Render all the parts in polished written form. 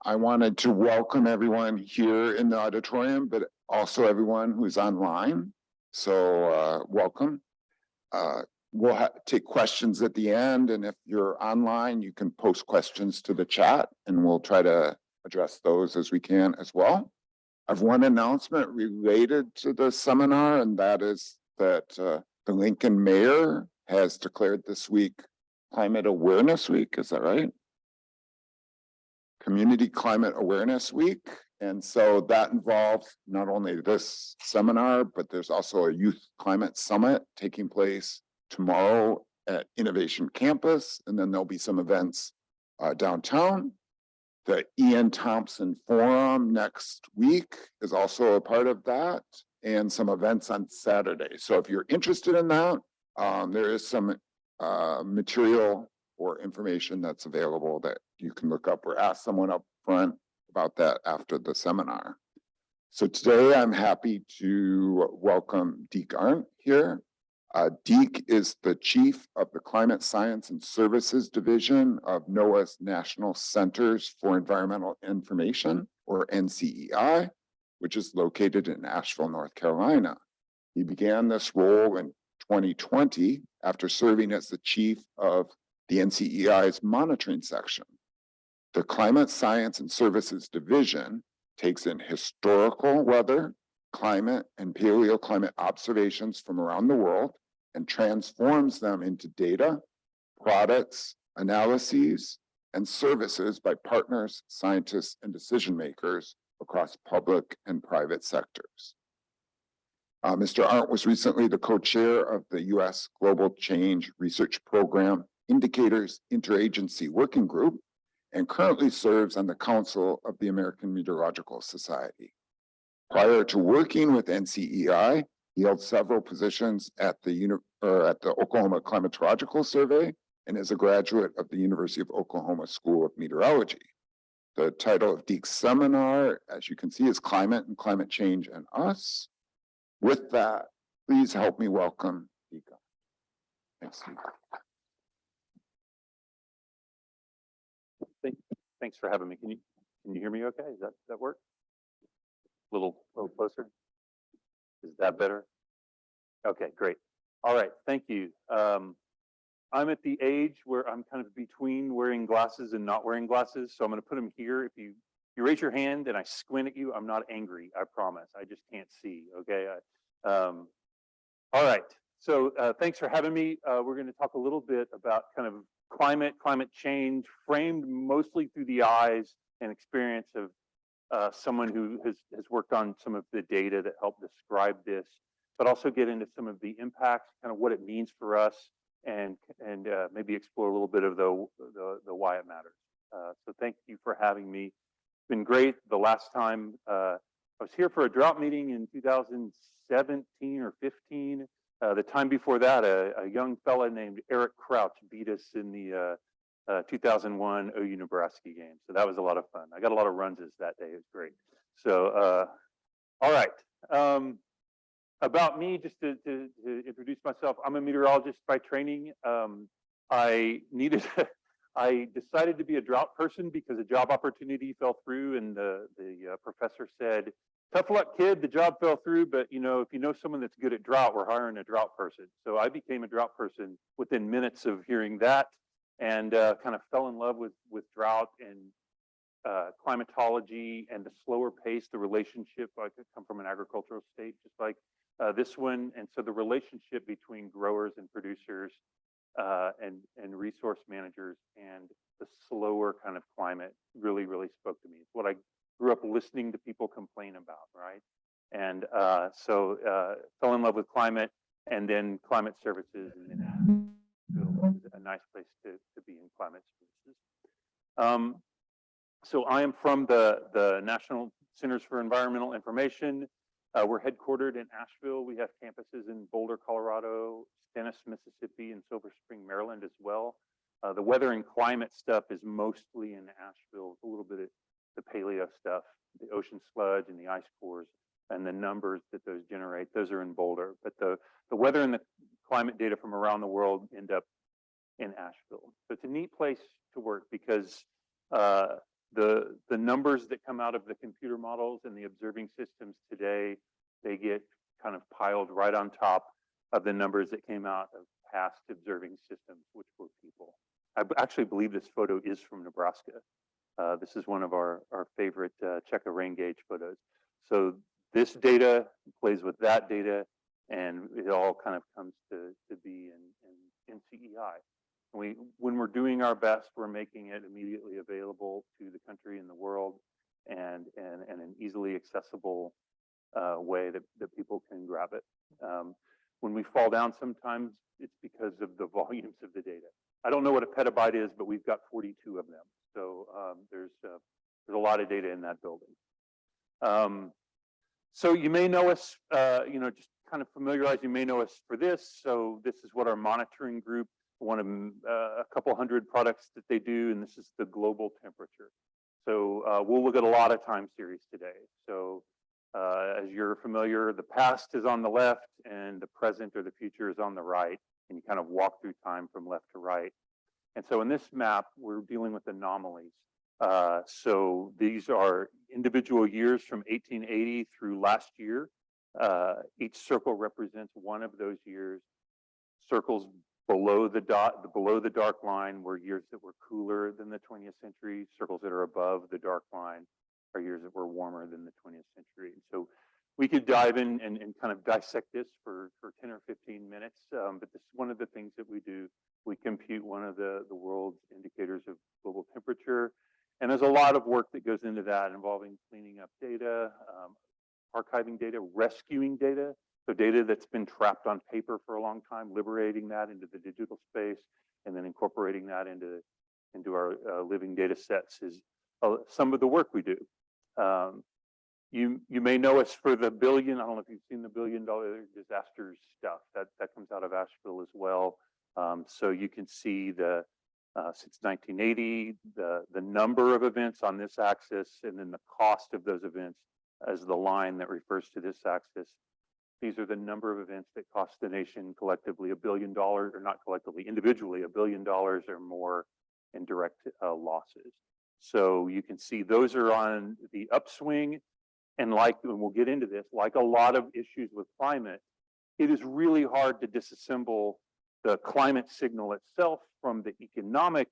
I wanted to welcome everyone here in the auditorium, but also everyone who's online. So welcome. We'll take questions at the end, and if you're online, you can post questions to the chat, and we'll try to address those as we can as well. I have one announcement related to the seminar, and that is that the Lincoln mayor has declared this week Climate Awareness Week. Is that right? Community Climate Awareness Week. And so that involves not only this seminar, but there's also a youth climate summit taking place tomorrow at Innovation Campus. And then there'll be some events downtown. The Ian Thompson Forum next week is also a part of that, and some events on Saturday. So if you're interested in that, there is some material or information that's available that you can look up or ask someone up front about that after the seminar. So today I'm happy to welcome Deke Arndt here. Deke is the chief of the Climate Science and Services Division of NOAA's National Centers for Environmental Information, or NCEI, which is located in Asheville, North Carolina. He began this role in 2020 after serving as the chief of the NCEI's monitoring section. The Climate Science and Services Division takes in historical weather, climate, and paleoclimate observations from around the world and transforms them into data, products, analyses, and services by partners, scientists, and decision makers across public and private sectors. Mr. Arndt was recently the co-chair of the U.S. Global Change Research Program Indicators Interagency Working Group and currently serves on the Council of the American Meteorological Society. Prior to working with NCEI, he held several positions at the Oklahoma Climatological Survey and is a graduate of the University of Oklahoma School of Meteorology. The title of Deke's seminar, as you can see, is Climate and Climate Change and Us. With that, please help me welcome Deke. Thanks, Deke. Thanks for having me. Can you hear me okay? Does that work? A little closer? Is that better? Okay, great. All right, thank you. I'm at the age where I'm kind of between wearing glasses and not wearing glasses, so I'm going to put them here. If you raise your hand and I squint at you, I'm not angry, I promise. I just can't see, okay? All right, so thanks for having me. We're going to talk a little bit about kind of climate change, framed mostly through the eyes and experience of someone who has worked on some of the data that help describe this, but also get into some of the impacts, kind of what it means for us, and maybe explore a little bit of the why it matters. So thank you for having me. It's been great. The last time I was here for a drought meeting in 2017 or 15. The time before that, a young fella named Eric Crouch beat us in the 2001 OU Nebraska game. So that was a lot of fun. I got a lot of runses that day. It was great. So, all right. About me, just to introduce myself, I'm a meteorologist by training. I decided to be a drought person because a job opportunity fell through, and the professor said, "Tough luck, kid. The job fell through, but if you know someone that's good at drought, we're hiring a drought person." So I became a drought person within minutes of hearing that, and kind of fell in love with drought and climatology and the slower pace, the relationship. I could come from an agricultural state, just like this one, and so the relationship between growers and producers and resource managers and the slower kind of climate really spoke to me. It's what I grew up listening to people complain about, right? And so fell in love with climate, and then climate services, and then a nice place to be in climate services. So I am from the National Centers for Environmental Information. We're headquartered in Asheville. We have campuses in Boulder, Colorado, Stennis, Mississippi, and Silver Spring, Maryland as well. The weather and climate stuff is mostly in Asheville, a little bit of the paleo stuff, the ocean sludge and the ice cores, and the numbers that those generate, those are in Boulder. But the weather and the climate data from around the world end up in Asheville. So it's a neat place to work because The numbers that come out of the computer models and the observing systems today, they get kind of piled right on top of the numbers that came out of past observing systems, which were people. I actually believe this photo is from Nebraska. This is one of our favorite check a rain gauge photos. So this data plays with that data, and it all kind of comes to be in NCEI. When we're doing our best, we're making it immediately available to the country and the world, and an easily accessible way that people can grab it. When we fall down sometimes, it's because of the volumes of the data. I don't know what a petabyte is, but we've got 42 of them. So there's a lot of data in that building. So you may know us, just kind of familiarize, you may know us for this. So this is what our monitoring group, one of a couple hundred products that they do, and this is the global temperature. So we'll look at a lot of time series today. So as you're familiar, the past is on the left and the present or the future is on the right, and you kind of walk through time from left to right. And so in this map, we're dealing with anomalies. So these are individual years from 1880 through last year. Each circle represents one of those years. Circles below the dark line were years that were cooler than the 20th century. Circles that are above the dark line are years that were warmer than the 20th century. So we could dive in and kind of dissect this for 10 or 15 minutes, but this is one of the things that we do. We compute one of the world's indicators of global temperature, and there's a lot of work that goes into that, involving cleaning up data, archiving data, rescuing data, so data that's been trapped on paper for a long time, liberating that into the digital space, and then incorporating that into our living data sets is some of the work we do. You may know us for the billion. I don't know if you've seen the $1 billion disasters stuff. That comes out of Asheville as well. So you can see since 1980, the number of events on this axis, and then the cost of those events as the line that refers to this axis. These are the number of events that cost the nation collectively $1 billion, or not collectively, individually $1 billion or more in direct losses. So you can see those are on the upswing, and we'll get into this, like a lot of issues with climate, it is really hard to disassemble the climate signal itself from the economic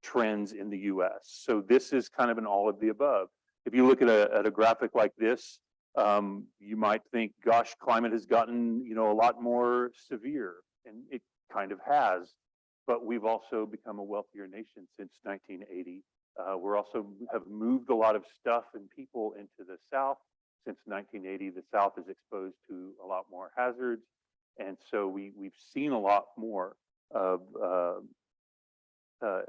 trends in the US. So this is kind of an all of the above. If you look at a graphic like this, you might think, gosh, climate has gotten, a lot more severe, and it kind of has, but we've also become a wealthier nation since 1980. We're also have moved a lot of stuff and people into the South. Since 1980, the South is exposed to a lot more hazards. And so we've seen a lot more of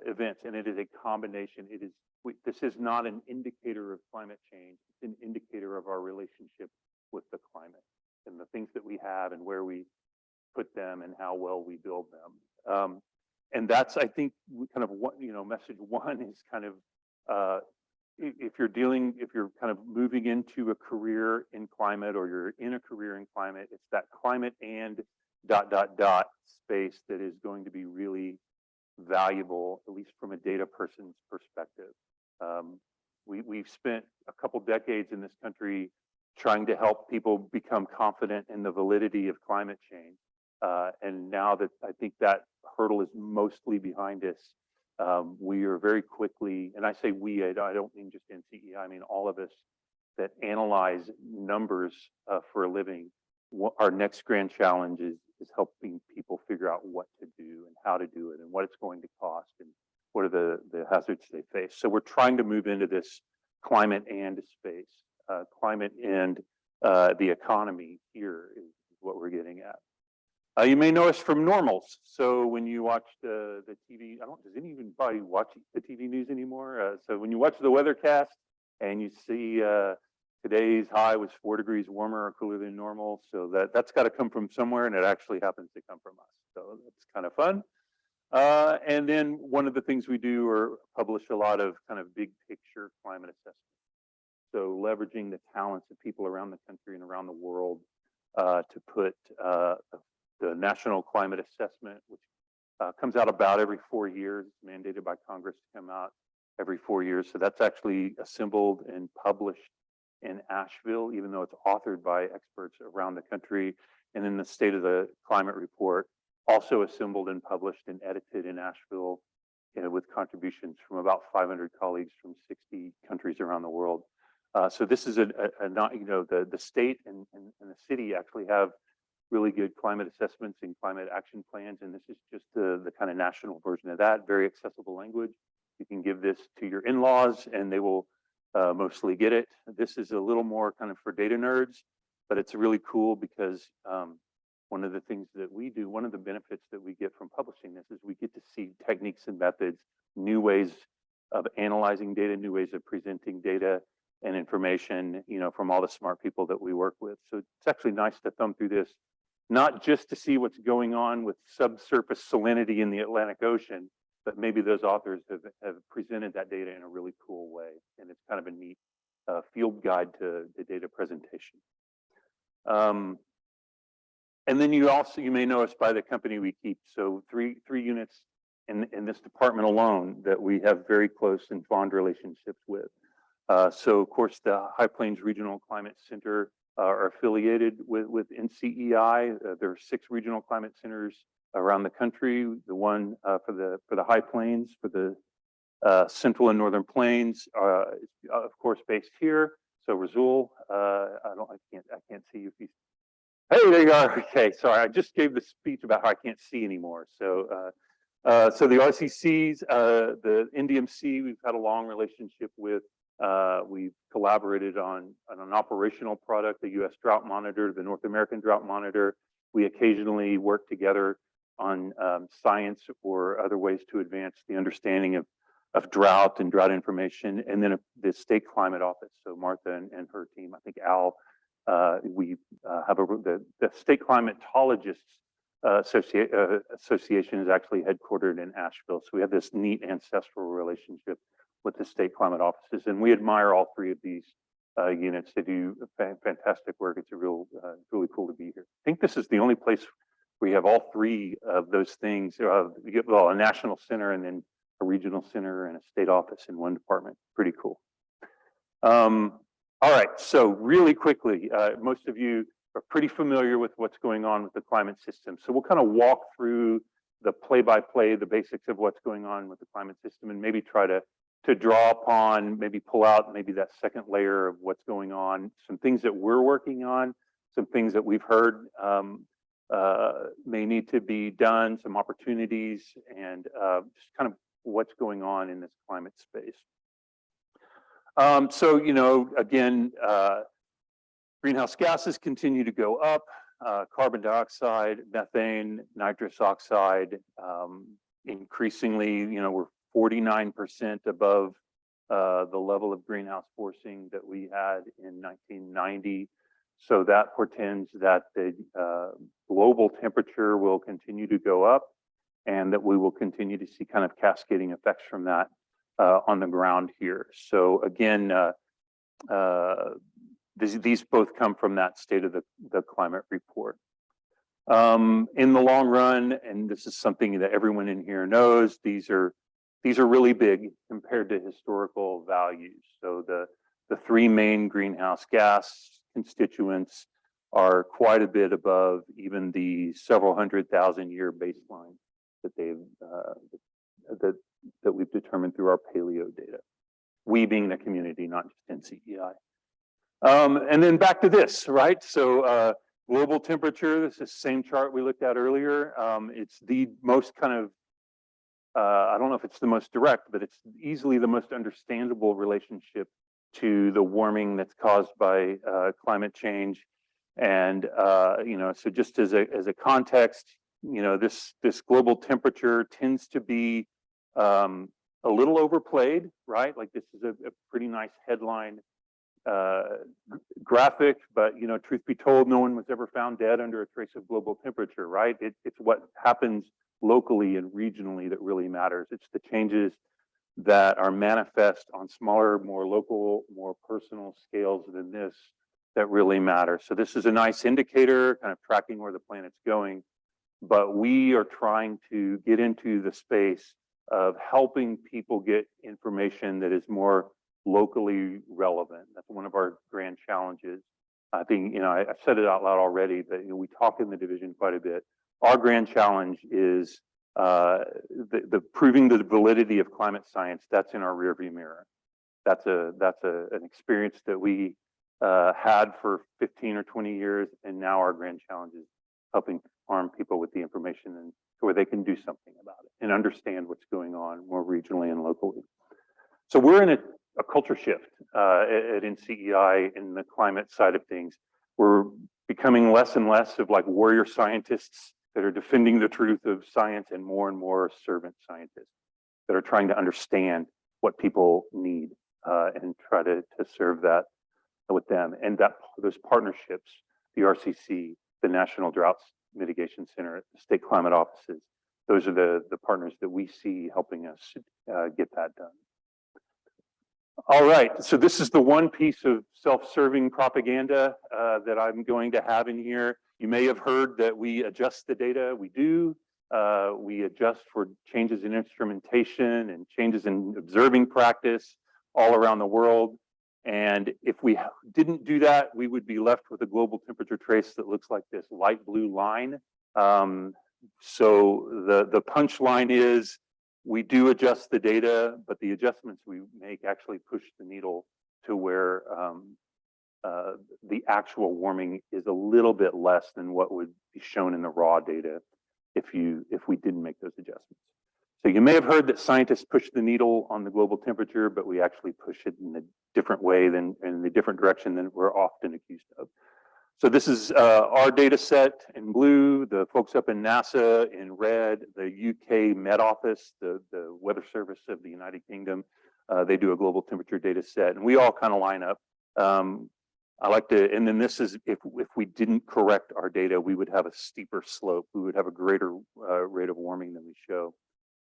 events, and it is a combination. This is not an indicator of climate change. It's an indicator of our relationship with the climate and the things that we have and where we put them and how well we build them. And that's, I think, kind of what, message one is kind of, if you're kind of moving into a career in climate, or you're in a career in climate, it's that climate and ... space that is going to be really valuable, at least from a data person's perspective. We've spent a couple decades in this country trying to help people become confident in the validity of climate change. And now that I think that hurdle is mostly behind us, we are very quickly, and I say we, I don't mean just NCEI, I mean all of us that analyze numbers for a living. Our next grand challenge is helping people figure out what to do and how to do it and what it's going to cost and what are the hazards they face. So we're trying to move into this climate and space. Climate and the economy here is what we're getting at. You may know us from normals. So when you watch the TV, does anybody watch the TV news anymore? So when you watch the weathercast and you see today's high was 4 degrees warmer or cooler than normal, so that's got to come from somewhere, and it actually happens to come from us. So that's kind of fun. And then one of the things we do or publish a lot of kind of big picture climate assessment. So leveraging the talents of people around the country and around the world to put the National Climate Assessment, which comes out about every 4 years, mandated by Congress to come out. every 4 years. So that's actually assembled and published in Asheville, even though it's authored by experts around the country. And then the State of the Climate Report, also assembled and published and edited in Asheville, with contributions from about 500 colleagues from 60 countries around the world. So this is the state and the city actually have really good climate assessments and climate action plans. And this is just the kind of national version of that, very accessible language. You can give this to your in-laws and they will mostly get it. This is a little more kind of for data nerds, but it's really cool because one of the things that we do, one of the benefits that we get from publishing this is we get to see techniques and methods, new ways of analyzing data, new ways of presenting data and information, from all the smart people that we work with. So it's actually nice to thumb through this, not just to see what's going on with subsurface salinity in the Atlantic Ocean, but maybe those authors have presented that data in a really cool way. And it's kind of a neat field guide to the data presentation. And then you may know us by the company we keep. So three units in this department alone that we have very close and fond relationships with. So of course the High Plains Regional Climate Center are affiliated with NCEI. There are 6 regional climate centers around the country. The one for the High Plains, for the Central and Northern Plains, is of course based here. So Razul, I can't see you if he's. Hey, there you are. Okay, sorry, I just gave the speech about how I can't see anymore. So, so the RCCs, the NDMC, we've had a long relationship with. We've collaborated on an operational product, the U.S. Drought Monitor, the North American Drought Monitor. We occasionally work together on science or other ways to advance the understanding of drought and drought information. And then the State Climate Office. So Martha and her team, I think Al. We have the State Climatologists Association is actually headquartered in Asheville. So we have this neat ancestral relationship with the state climate offices, and we admire all 3 of these units. They do fantastic work. It's really cool to be here. I think this is the only place where you have all 3 of those things. Well, a national center and then a regional center and a state office in one department. Pretty cool. All right, so really quickly, most of you are pretty familiar with what's going on with the climate system. So we'll kind of walk through the play-by-play, the basics of what's going on with the climate system, and maybe try to draw upon, maybe pull out maybe that second layer of what's going on, some things that we're working on, some things that we've heard may need to be done, some opportunities, and just kind of what's going on in this climate space. So, again, greenhouse gases continue to go up, carbon dioxide, methane, nitrous oxide, increasingly, we're 49% above the level of greenhouse forcing that we had in 1990. So that portends that the global temperature will continue to go up and that we will continue to see kind of cascading effects from that on the ground here. So again, these both come from that State of the Climate Report. In the long run, and this is something that everyone in here knows, these are really big compared to historical values. So the 3 main greenhouse gas constituents are quite a bit above even the several 100,000-year baseline that we've determined through our paleo data. We being the community, not just NCEI. And then back to this, right? So global temperature, this is the same chart we looked at earlier. It's the most kind of, I don't know if it's the most direct, but it's easily the most understandable relationship to the warming that's caused by climate change. And, so just as a context, this global temperature tends to be a little overplayed, right? Like this is a pretty nice headline graphic, but truth be told, no one was ever found dead under a trace of global temperature, right? It's what happens locally and regionally that really matters. It's the changes that are manifest on smaller, more local, more personal scales than this that really matter. So this is a nice indicator, kind of tracking where the planet's going, but we are trying to get into the space of helping people get information that is more locally relevant. That's one of our grand challenges. I think, I've said it out loud already, but we talk in the division quite a bit. Our grand challenge is the proving the validity of climate science. That's in our rearview mirror. That's an experience that we had for 15 or 20 years, and now our grand challenge is helping arm people with the information and where they can do something about it and understand what's going on more regionally and locally. So we're in a culture shift at NCEI in the climate side of things. We're becoming less and less of like warrior scientists that are defending the truth of science and more servant scientists that are trying to understand what people need and try to serve that with them. And those partnerships, the RCC, the National Drought Mitigation Center, the state climate offices, those are the partners that we see helping us get that done. All right, so this is the one piece of self-serving propaganda that I'm going to have in here. You may have heard that we adjust the data. We do. We adjust for changes in instrumentation and changes in observing practice all around the world. And if we didn't do that, we would be left with a global temperature trace that looks like this light blue line. So the punchline is we do adjust the data, but the adjustments we make actually push the needle to where the actual warming is a little bit less than what would be shown in the raw data if we didn't make those adjustments. So you may have heard that scientists push the needle on the global temperature, but we actually push it in a different way in a different direction than we're often accused of. So this is our data set in blue, the folks up in NASA in red, the UK Met Office, the Weather Service of the United Kingdom. They do a global temperature data set, and we all kind of line up. I like to, and then this is, if we didn't correct our data, we would have a steeper slope. We would have a greater rate of warming than we show.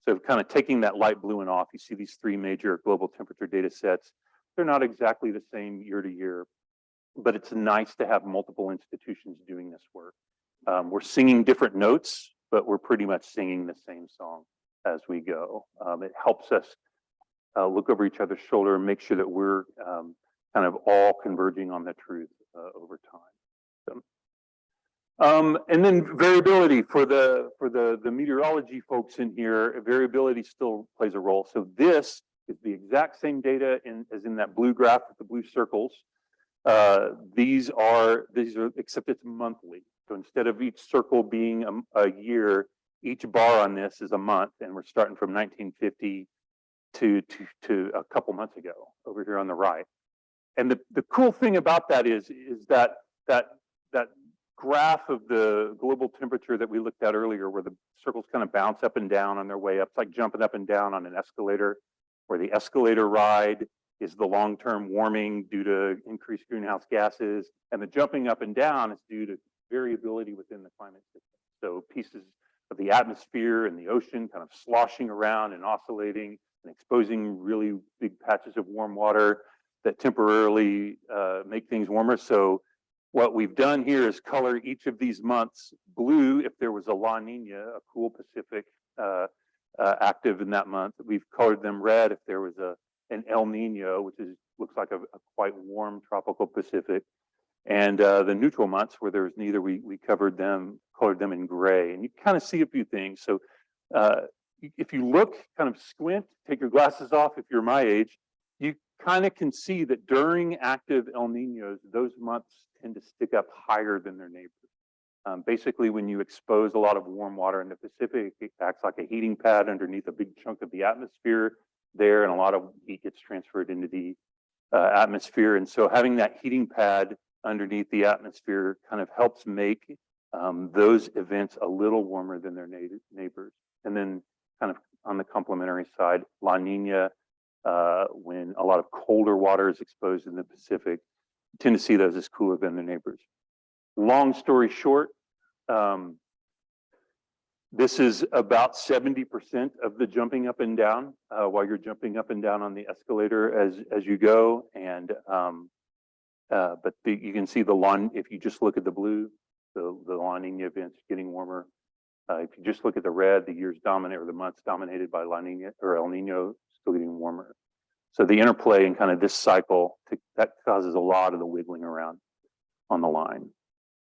So kind of taking that light blue and off, you see these three major global temperature data sets. They're not exactly the same year to year, but it's nice to have multiple institutions doing this work. We're singing different notes, but we're pretty much singing the same song as we go. It helps us look over each other's shoulder and make sure that we're kind of all converging on the truth over time. So, and then variability for the meteorology folks in here, variability still plays a role. So this is the exact same data as in that blue graph with the blue circles. These are except it's monthly. So instead of each circle being a year, each bar on this is a month, and we're starting from 1950 to a couple months ago over here on the right. And the cool thing about that is that graph of the global temperature that we looked at earlier, where the circles kind of bounce up and down on their way up. It's like jumping up and down on an escalator, where the escalator ride is the long-term warming due to increased greenhouse gases, and the jumping up and down is due to variability within the climate system. So pieces of the atmosphere and the ocean kind of sloshing around and oscillating and exposing really big patches of warm water that temporarily make things warmer. So what we've done here is color each of these months blue if there was a La Nina, a cool Pacific active in that month. We've colored them red if there was an El Nino, which looks like a quite warm tropical Pacific. And the neutral months where there's neither, we colored them in gray. And you kind of see a few things. So if you look, kind of squint, take your glasses off if you're my age, you kind of can see that during active El Ninos, those months tend to stick up higher than their neighbors. Basically, when you expose a lot of warm water in the Pacific, it acts like a heating pad underneath a big chunk of the atmosphere there, and a lot of heat gets transferred into the atmosphere. And so having that heating pad underneath the atmosphere kind of helps make those events a little warmer than their neighbors. And then kind of on the complementary side, La Nina, when a lot of colder water is exposed in the Pacific, you tend to see those as cooler than their neighbors. Long story short, this is about 70% of the jumping up and down while you're jumping up and down on the escalator as you go. And but you can see if you just look at the blue, the La Nina events getting warmer. If you just look at the red, the years dominate or the months dominated by La Nina or El Nino still getting warmer. So the interplay in kind of this cycle that causes a lot of the wiggling around on the line.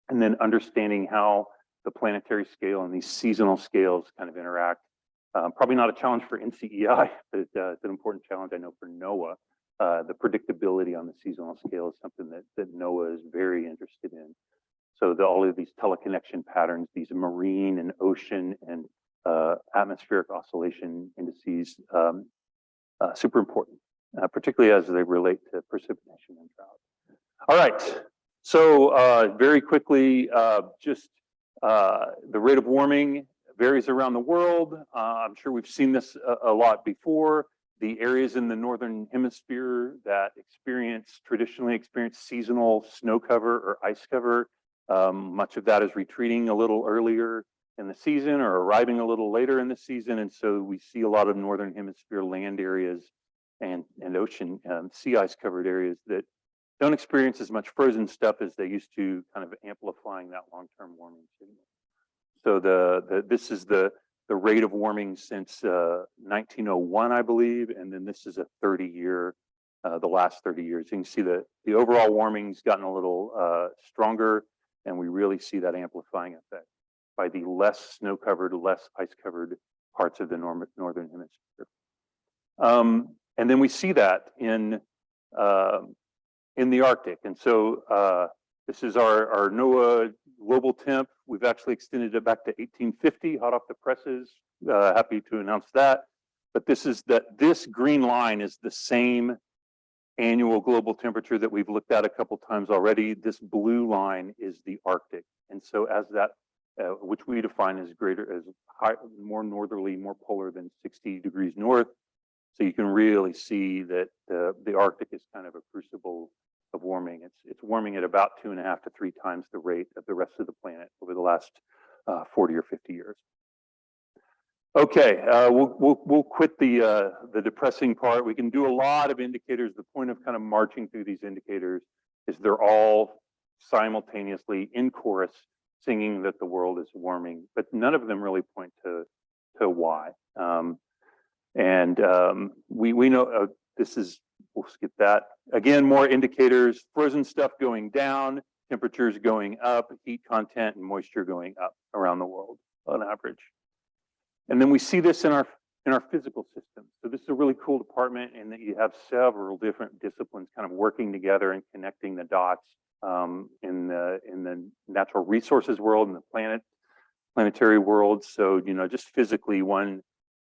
And then understanding how the planetary scale and these seasonal scales kind of interact. Probably not a challenge for NCEI, but it's an important challenge I know for NOAA. The predictability on the seasonal scale is something that NOAA is very interested in. So all of these teleconnection patterns, these marine and ocean and atmospheric oscillation indices, super important, particularly as they relate to precipitation and drought. All right, so very quickly, just the rate of warming varies around the world. I'm sure we've seen this a lot before. The areas in the northern hemisphere that traditionally experience seasonal snow cover or ice cover, much of that is retreating a little earlier in the season or arriving a little later in the season. And so we see a lot of northern hemisphere land areas and ocean sea ice covered areas that don't experience as much frozen stuff as they used to, kind of amplifying that long-term warming signal. So this is the rate of warming since 1901, I believe, and then this is a 30-year, the last 30 years. You can see the overall warming's gotten a little stronger, and we really see that amplifying effect by the less snow-covered, less ice-covered parts of the northern hemisphere. And then we see that in the Arctic. And so this is our NOAA global temp. We've actually extended it back to 1850, hot off the presses. Happy to announce that. But this green line is the same annual global temperature that we've looked at a couple times already. This blue line is the Arctic. And so as that, which we define as more northerly, more polar than 60 degrees north. So you can really see that the Arctic is kind of a crucible of warming. It's warming at about 2.5 to 3 times the rate of the rest of the planet over the last 40 or 50 years. Okay, we'll quit the depressing part. We can do a lot of indicators. The point of kind of marching through these indicators is they're all simultaneously in chorus singing that the world is warming, but none of them really point to why. We know this is, we'll skip that. Again, more indicators, frozen stuff going down, temperatures going up, heat content and moisture going up around the world on average. And then we see this in our physical system. So this is a really cool department in that you have several different disciplines kind of working together and connecting the dots in the natural resources world and the planetary world. So, just physically, one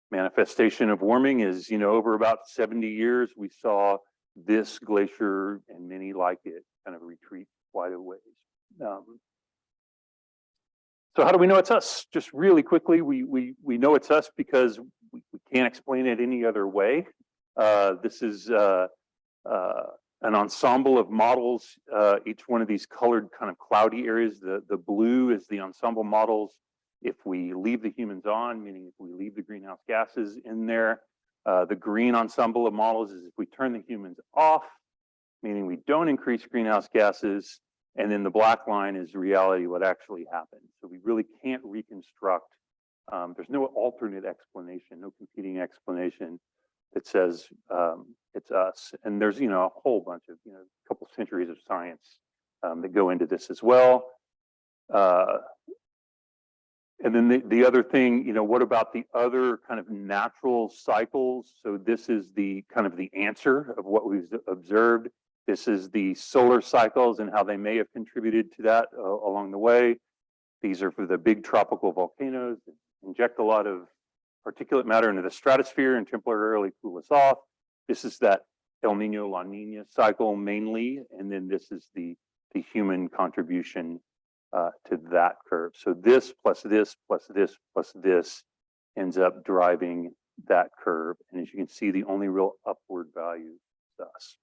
manifestation of warming is, over about 70 years, we saw this glacier and many like it kind of retreat quite a ways. So how do we know it's us? Just really quickly, we know it's us because we can't explain it any other way. This is an ensemble of models. Each one of these colored kind of cloudy areas, the blue is the ensemble models. If we leave the humans on, meaning if we leave the greenhouse gases in there, the green ensemble of models is if we turn the humans off, meaning we don't increase greenhouse gases, and then the black line is reality, what actually happened. So we really can't reconstruct. There's no alternate explanation, no competing explanation that says it's us. And there's, a whole bunch of, a couple centuries of science that go into this as well. And then the other thing, what about the other kind of natural cycles? So this is the kind of the answer of what we've observed. This is the solar cycles and how they may have contributed to that along the way. These are for the big tropical volcanoes that inject a lot of particulate matter into the stratosphere and temporarily cool us off. This is that El Nino La Nina cycle mainly, and then this is the human contribution to that curve. So this plus this plus this plus this ends up driving that curve. And as you can see, the only real upward value is us.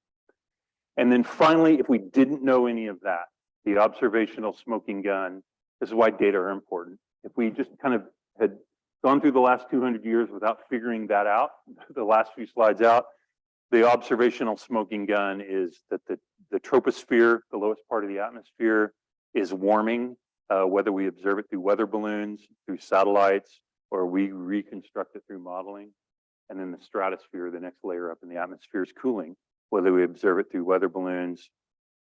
And then finally, if we didn't know any of that, the observational smoking gun, this is why data are important. If we just kind of had gone through the last 200 years without figuring that out, the last few slides out, the observational smoking gun is that the troposphere, the lowest part of the atmosphere, is warming whether we observe it through weather balloons, through satellites, or we reconstruct it through modeling. And then the stratosphere, the next layer up in the atmosphere, is cooling, whether we observe it through weather balloons,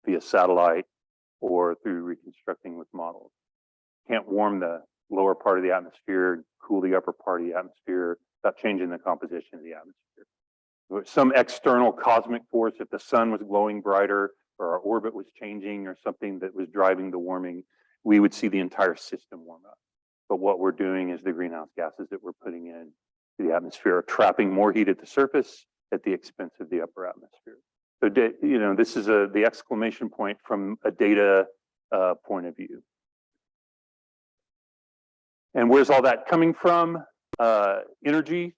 via satellite, or through reconstructing with models. Can't warm the lower part of the atmosphere, cool the upper part of the atmosphere without changing the composition of the atmosphere. Some external cosmic force, if the sun was glowing brighter or our orbit was changing or something that was driving the warming, we would see the entire system warm up. But what we're doing is the greenhouse gases that we're putting in to the atmosphere are trapping more heat at the surface at the expense of the upper atmosphere. So, this is the exclamation point from a data point of view. And where's all that coming from? Energy,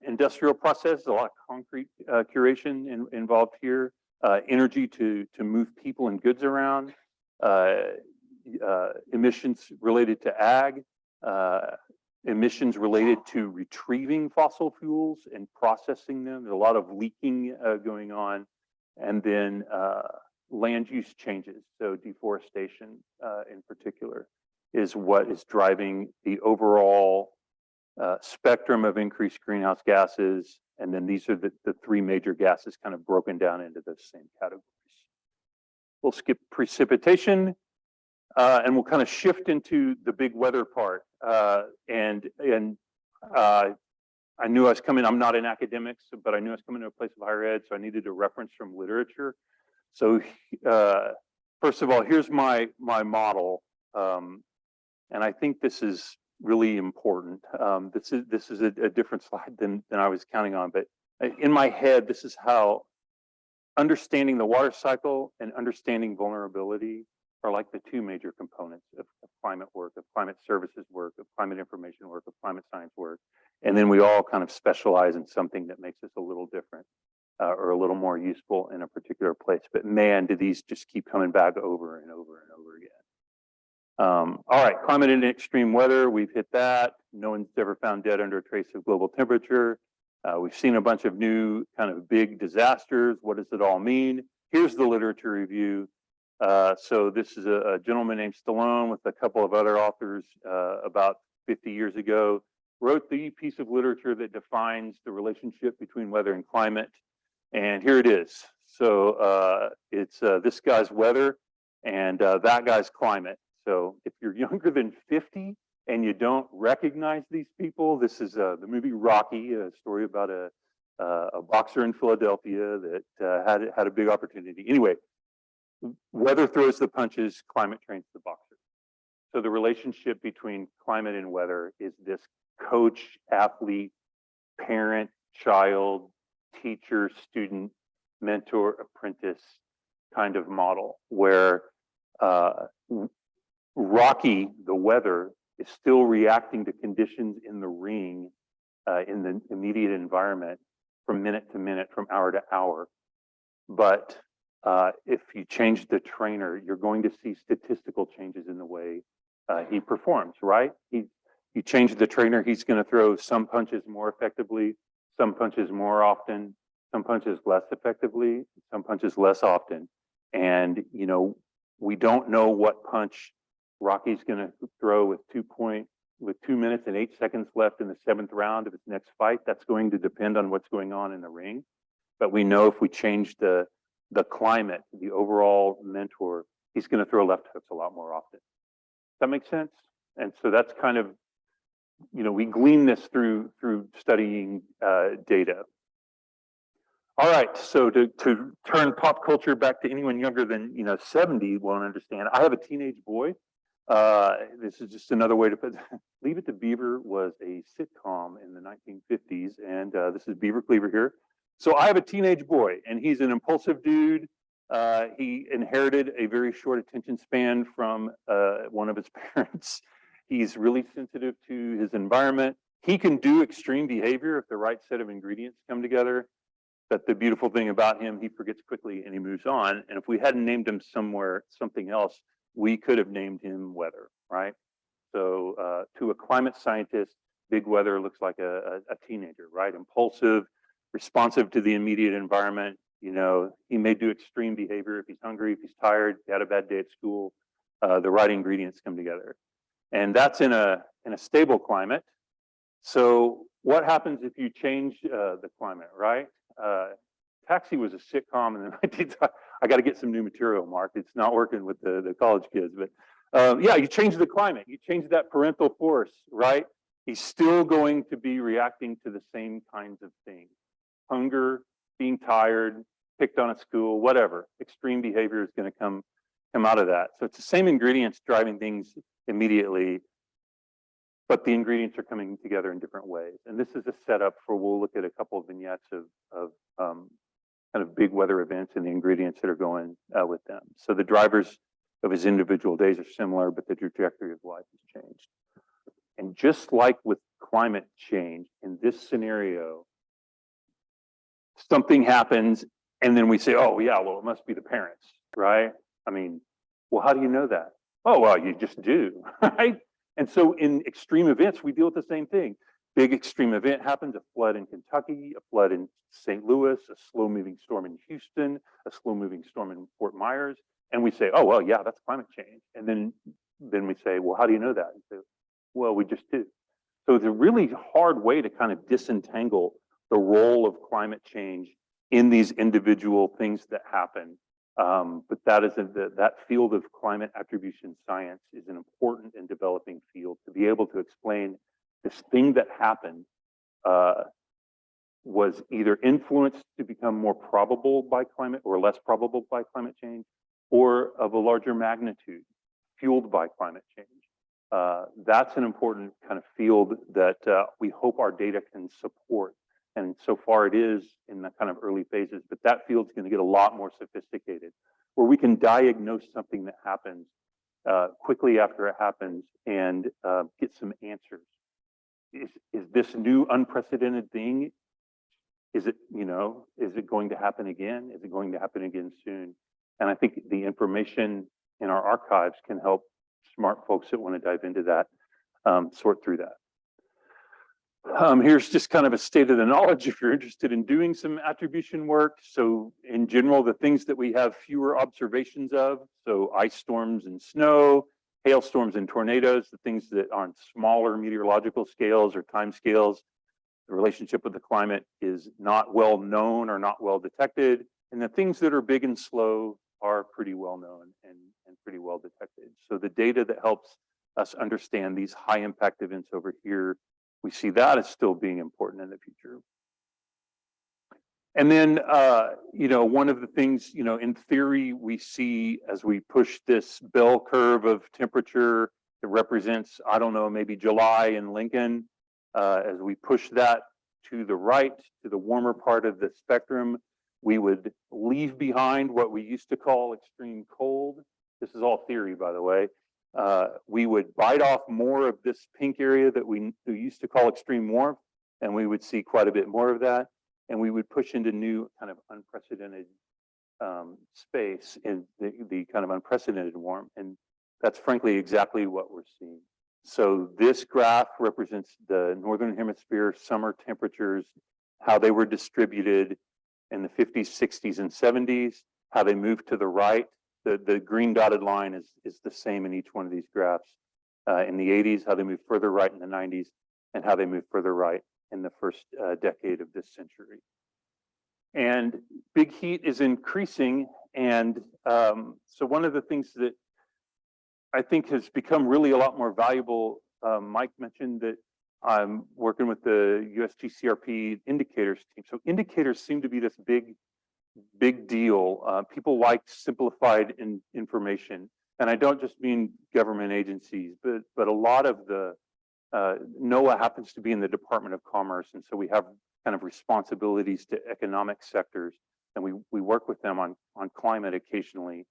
industrial process, a lot of concrete curation involved here. Energy to move people and goods around. Emissions related to ag. Emissions related to retrieving fossil fuels and processing them. There's a lot of leaking going on. And then land use changes. So deforestation in particular is what is driving the overall spectrum of increased greenhouse gases. And then these are the three major gases kind of broken down into those same categories. We'll skip precipitation and we'll kind of shift into the big weather part. I knew I was coming, I'm not in academics, but I knew I was coming to a place of higher ed, so I needed a reference from literature. So first of all, here's my model. And I think this is really important. This is a different slide than I was counting on, but in my head, this is how understanding the water cycle and understanding vulnerability are like the two major components of climate work, of climate services work, of climate information work, of climate science work. And then we all kind of specialize in something that makes us a little different or a little more useful in a particular place. But man, do these just keep coming back over and over and over again. All right, climate and extreme weather, we've hit that. No one's ever found dead under a trace of global temperature. We've seen a bunch of new kind of big disasters. What does it all mean? Here's the literature review. So this is a gentleman named Stallone with a couple of other authors about 50 years ago, wrote the piece of literature that defines the relationship between weather and climate. And here it is. So it's this guy's weather and that guy's climate. So if you're younger than 50 and you don't recognize these people, this is the movie Rocky, a story about a boxer in Philadelphia that had a big opportunity. Anyway, weather throws the punches, climate trains the boxer. So the relationship between climate and weather is this coach, athlete, parent, child, teacher, student, mentor, apprentice kind of model where Rocky, the weather, is still reacting to conditions in the ring, in the immediate environment from minute to minute, from hour to hour. But if you change the trainer, you're going to see statistical changes in the way he performs, right? You change the trainer, he's going to throw some punches more effectively, some punches more often, some punches less effectively, some punches less often. And, we don't know what punch Rocky's going to throw with 2 minutes and 8 seconds left in the 7th round of his next fight. That's going to depend on what's going on in the ring. But we know if we change the climate, the overall mentor, he's going to throw left hooks a lot more often. Does that make sense? And so that's kind of, we glean this through studying data. All right, so to turn pop culture back to anyone younger than 70 won't understand. I have a teenage boy. This is just another way to put Leave It to Beaver was a sitcom in the 1950s, and this is Beaver Cleaver here. So I have a teenage boy, and he's an impulsive dude. He inherited a very short attention span from one of his parents. He's really sensitive to his environment. He can do extreme behavior if the right set of ingredients come together. But the beautiful thing about him, he forgets quickly and he moves on. And if we hadn't named him something else, we could have named him weather, right? So to a climate scientist, big weather looks like a teenager, right? Impulsive, responsive to the immediate environment. He may do extreme behavior if he's hungry, if he's tired, he had a bad day at school. the right ingredients come together. And that's in a stable climate. So what happens if you change the climate, right? Taxi was a sitcom in the 19th. I got to get some new material, Mark. It's not working with the college kids, but yeah, you change the climate, you change that parental force, right? He's still going to be reacting to the same kinds of things: hunger, being tired, picked on at school, whatever. Extreme behavior is going to come out of that. So it's the same ingredients driving things immediately, but the ingredients are coming together in different ways. And this is a setup for, we'll look at a couple of vignettes of kind of big weather events and the ingredients that are going with them. So the drivers of his individual days are similar, but the trajectory of life has changed. And just like with climate change, in this scenario, something happens and then we say, oh yeah, well, it must be the parents, right? I mean, well, how do you know that? Oh, well, you just do, right? And so in extreme events, we deal with the same thing. Big extreme event happens, a flood in Kentucky, a flood in St. Louis, a slow moving storm in Houston, a slow moving storm in Fort Myers. And we say, oh, well, yeah, that's climate change. And then we say, well, how do you know that? And say, well, we just do. So it's a really hard way to kind of disentangle the role of climate change in these individual things that happen. But that is that field of climate attribution science is an important and developing field to be able to explain this thing that happened was either influenced to become more probable by climate or less probable by climate change, or of a larger magnitude fueled by climate change. That's an important kind of field that we hope our data can support. And so far it is in the kind of early phases, but that field's going to get a lot more sophisticated, where we can diagnose something that happens quickly after it happens and get some answers. Is this new unprecedented thing? Is it, is it going to happen again? Is it going to happen again soon? And I think the information in our archives can help smart folks that want to dive into that sort through that. Here's just kind of a state of the knowledge if you're interested in doing some attribution work. So in general, the things that we have fewer observations of, so ice storms and snow, hailstorms and tornadoes, the things that are on smaller meteorological scales or time scales, the relationship with the climate is not well known or not well detected. And the things that are big and slow are pretty well known and pretty well detected. So the data that helps us understand these high impact events over here, we see that as still being important in the future. And then, one of the things, in theory, we see as we push this bell curve of temperature that represents, I don't know, maybe July in Lincoln, as we push that to the right, to the warmer part of the spectrum, we would leave behind what we used to call extreme cold. This is all theory, by the way. We would bite off more of this pink area that we used to call extreme warmth, and we would see quite a bit more of that. And we would push into new kind of unprecedented space in the kind of unprecedented warmth. And that's frankly exactly what we're seeing. So this graph represents the Northern Hemisphere summer temperatures, how they were distributed in the 50s, 60s, and 70s, how they moved to the right. The green dotted line is the same in each one of these graphs. In the 80s, how they moved further right in the 90s, and how they moved further right in the first decade of this century. And big heat is increasing. And so one of the things that I think has become really a lot more valuable, Mike mentioned that I'm working with the USGCRP indicators team. So indicators seem to be this big deal. People like simplified information. And I don't just mean government agencies, but a lot of the, NOAA happens to be in the Department of Commerce. And so we have kind of responsibilities to economic sectors. And we work with them on climate occasionally.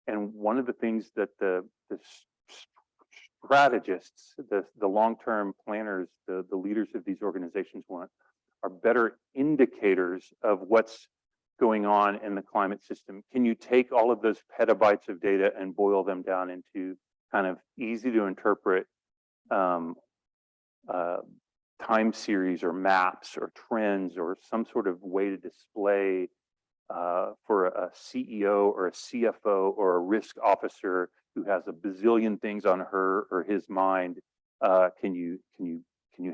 And one of the things that the strategists, the long-term planners, the leaders of these organizations want are better indicators of what's going on in the climate system. Can you take all of those petabytes of data and boil them down into kind of easy to interpret time series or maps or trends or some sort of way to display for a CEO or a CFO or a risk officer who has a bazillion things on her or his mind. Can you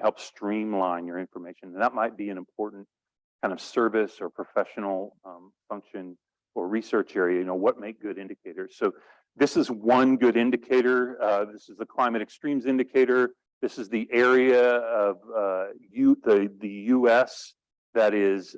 help streamline your information? And that might be an important kind of service or professional function or research area. You know, what make good indicators? So this is one good indicator. This is the climate extremes indicator. This is the area of the U.S. that is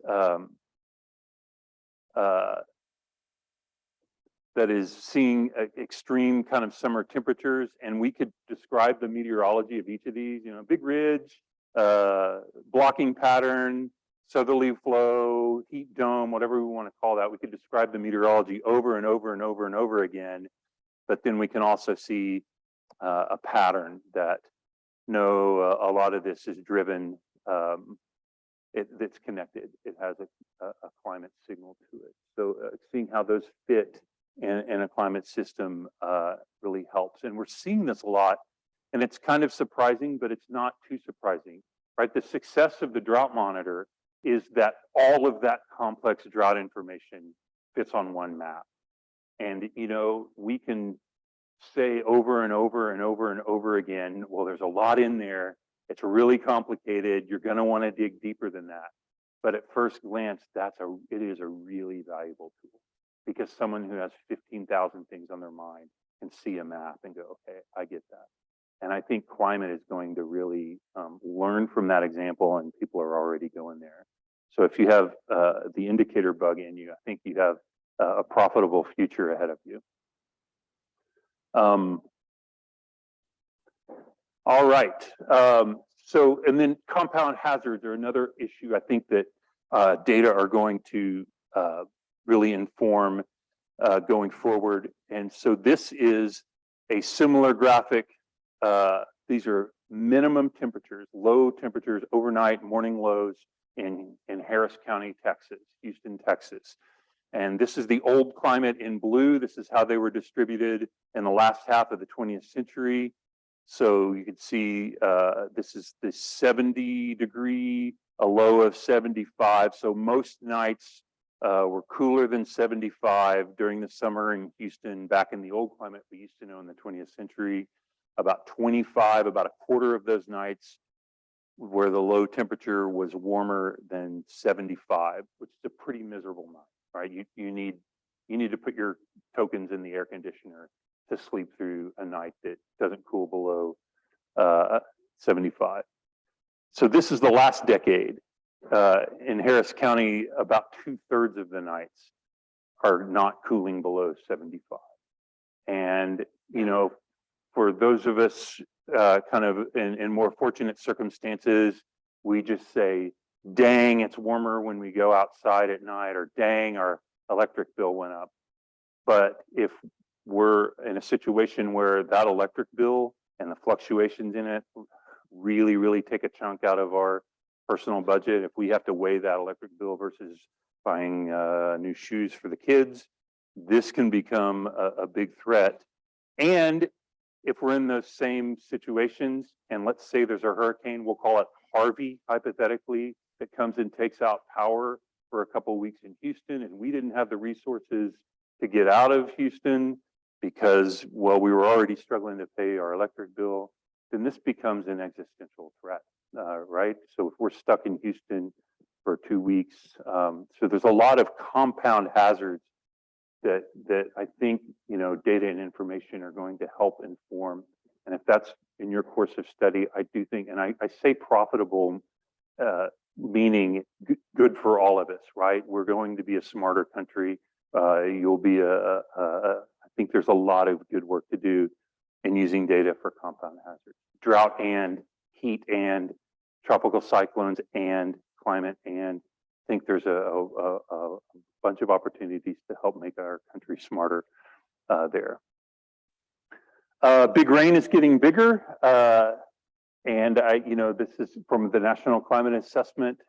seeing extreme kind of summer temperatures, and we could describe the meteorology of each of these. You know, big ridge, blocking pattern, southerly flow, heat dome, whatever we want to call that. We could describe the meteorology over and over and over and over again, but then we can also see a pattern that a lot of this is driven. It's connected. It has a climate signal to it. So seeing how those fit in a climate system really helps. And we're seeing this a lot, and it's kind of surprising, but it's not too surprising, right? The success of the drought monitor is that all of that complex drought information fits on one map. And, you know, we can say over and over and over and over again, well, there's a lot in there. It's really complicated. You're going to want to dig deeper than that. But at first glance, it is a really valuable tool, because someone who has 15,000 things on their mind can see a map and go, okay, I get that. And I think climate is going to really learn from that example, and people are already going there. So if you have the indicator bug in you, I think you have a profitable future ahead of you. All right. So, and then compound hazards are another issue I think that data are going to really inform going forward. And so this is a similar graphic. These are minimum temperatures, low temperatures overnight, morning lows in Harris County, Texas, Houston, Texas. And this is the old climate in blue. This is how they were distributed in the last half of the 20th century. So you can see this is the 70 degree, a low of 75. So most nights were cooler than 75 during the summer in Houston. Back in the old climate we used to know in the 20th century, about 25, about a quarter of those nights where the low temperature was warmer than 75, which is a pretty miserable night, right? You need to put your tokens in the air conditioner to sleep through a night that doesn't cool below 75. So this is the last decade. In Harris County, about 2/3 of the nights are not cooling below 75. And, you know, for those of us kind of in more fortunate circumstances, we just say, dang, it's warmer when we go outside at night, or dang, our electric bill went up. But if we're in a situation where that electric bill and the fluctuations in it really, really take a chunk out of our personal budget, if we have to weigh that electric bill versus buying new shoes for the kids, this can become a big threat. And if we're in those same situations, and let's say there's a hurricane, we'll call it Harvey, hypothetically, that comes and takes out power for a couple of weeks in Houston, and we didn't have the resources to get out of Houston because, well, we were already struggling to pay our electric bill, then this becomes an existential threat, right? So if we're stuck in Houston for 2 weeks, so there's a lot of compound hazards that I think, you know, data and information are going to help inform. And if that's in your course of study, I do think, and I say profitable, meaning good for all of us, right? We're going to be a smarter country. You'll be I think there's a lot of good work to do in using data for compound hazards, drought and heat and tropical cyclones and climate, and I think there's a bunch of opportunities to help make our country smarter there. Big rain is getting bigger, and you know, this is from the National Climate Assessment.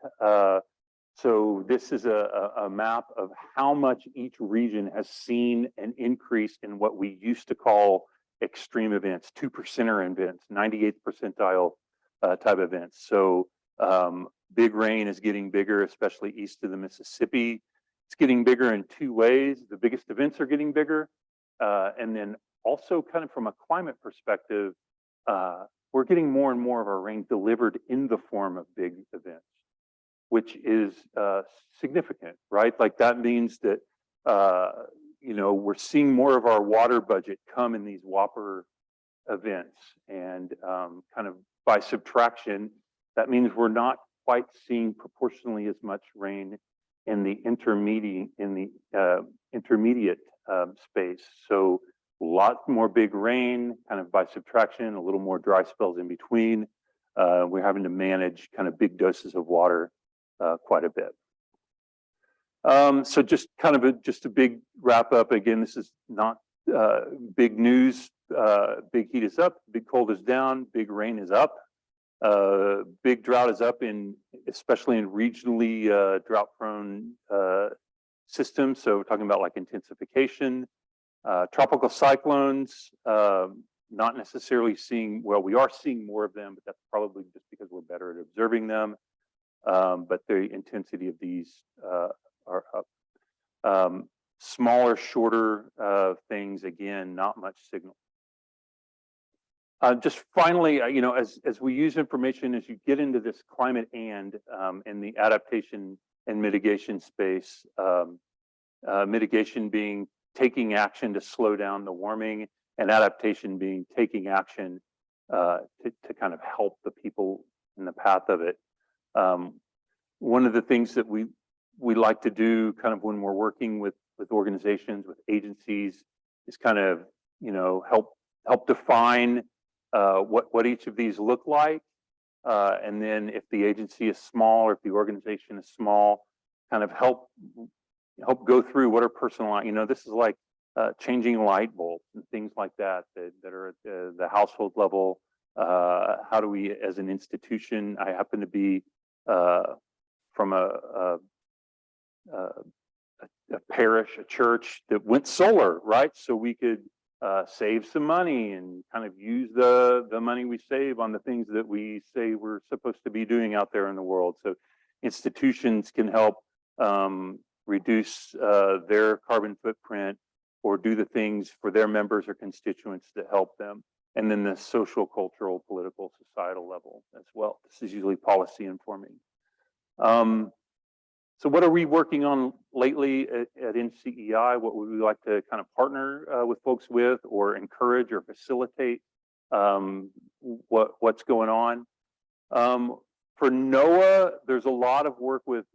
So this is a map of how much each region has seen an increase in what we used to call extreme events, 2%er events, 98th percentile type events. So big rain is getting bigger, especially east of the Mississippi. It's getting bigger in two ways. The biggest events are getting bigger. And then also kind of from a climate perspective, we're getting more and more of our rain delivered in the form of big events, which is significant, right? Like that means that, we're seeing more of our water budget come in these whopper events. And kind of by subtraction, that means we're not quite seeing proportionally as much rain in the intermediate space. So a lot more big rain, kind of by subtraction, a little more dry spells in between. We're having to manage kind of big doses of water quite a bit. So just kind of a big wrap up. Again, this is not big news. Big heat is up, big cold is down, big rain is up. Big drought is up especially in regionally drought prone systems. So we're talking about like intensification. Tropical cyclones, not necessarily seeing, well, we are seeing more of them, but that's probably just because we're better at observing them. But the intensity of these are up. Smaller, shorter things, again, not much signal. Just finally, as we use information, as you get into this climate and the adaptation and mitigation space, mitigation being taking action to slow down the warming, and adaptation being taking action to kind of help the people in the path of it. One of the things that we like to do kind of when we're working with organizations, with agencies, is kind of, help define what each of these look like. And then if the agency is small or if the organization is small, kind of help go through what are personal, this is like changing light bulbs and things like that are at the household level. How do we, as an institution, I happen to be from a parish, a church that went solar, right? So we could save some money and kind of use the money we save on the things that we say we're supposed to be doing out there in the world. So institutions can help reduce their carbon footprint or do the things for their members or constituents that help them. And then the social, cultural, political, societal level as well. This is usually policy informing. So what are we working on lately at NCEI? What would we like to kind of partner with folks with, or encourage or facilitate what's going on? For NOAA, there's a lot of work with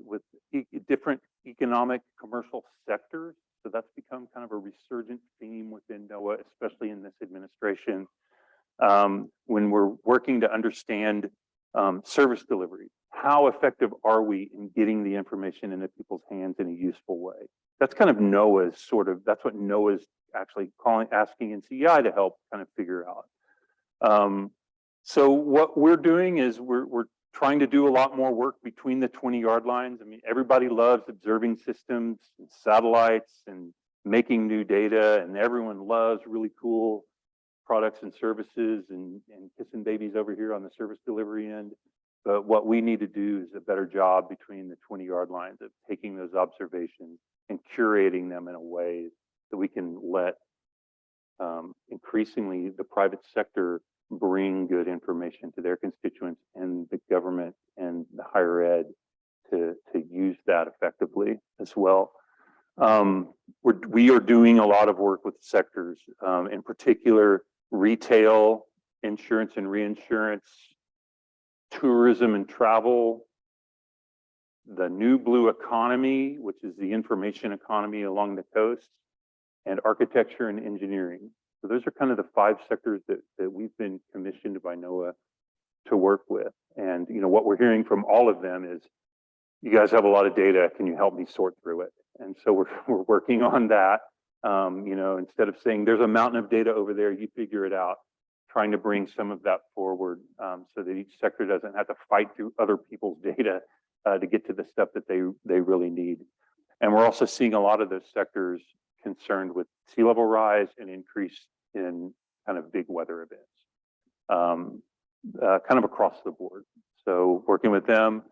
different economic commercial sectors. So that's become kind of a resurgent theme within NOAA, especially in this administration. When we're working to understand service delivery, how effective are we in getting the information into people's hands in a useful way? That's kind of NOAA's that's what NOAA's actually asking NCEI to help kind of figure out. So what we're doing is we're trying to do a lot more work between the 20-yard lines. I mean, everybody loves observing systems and satellites and making new data, and everyone loves really cool products and services and kissing babies over here on the service delivery end. But what we need to do is a better job between the 20-yard lines of taking those observations and curating them in a way that we can let increasingly the private sector bring good information to their constituents, and the government and the higher ed to use that effectively as well. We are doing a lot of work with sectors, in particular retail, insurance and reinsurance, tourism and travel, the new blue economy, which is the information economy along the coast, and architecture and engineering. So those are kind of the 5 sectors that we've been commissioned by NOAA to work with. And what we're hearing from all of them is, you guys have a lot of data, can you help me sort through it? And so we're working on that. Instead of saying there's a mountain of data over there, you figure it out, trying to bring some of that forward so that each sector doesn't have to fight through other people's data to get to the stuff that they really need. And we're also seeing a lot of those sectors concerned with sea level rise and increase in kind of big weather events, kind of across the board. So working with them,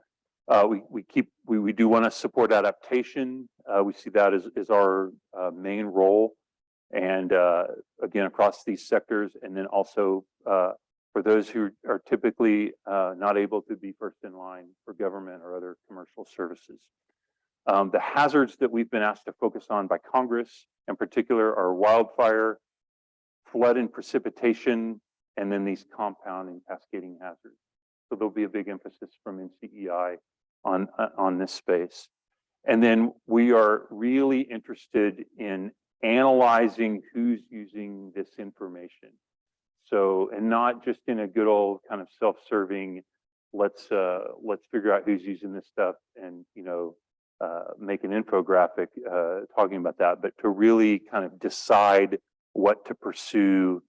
We do want to support adaptation. We see that as our main role, and again across these sectors, and then also for those who are typically not able to be first in line for government or other commercial services. The hazards that we've been asked to focus on by Congress in particular are wildfire, flood and precipitation, and then these compound and cascading hazards. So there'll be a big emphasis from NCEI on this space. And then we are really interested in analyzing who's using this information. So, and not just in a good old kind of self-serving, let's figure out who's using this stuff and, you know, make an infographic talking about that, but to really kind of decide what to pursue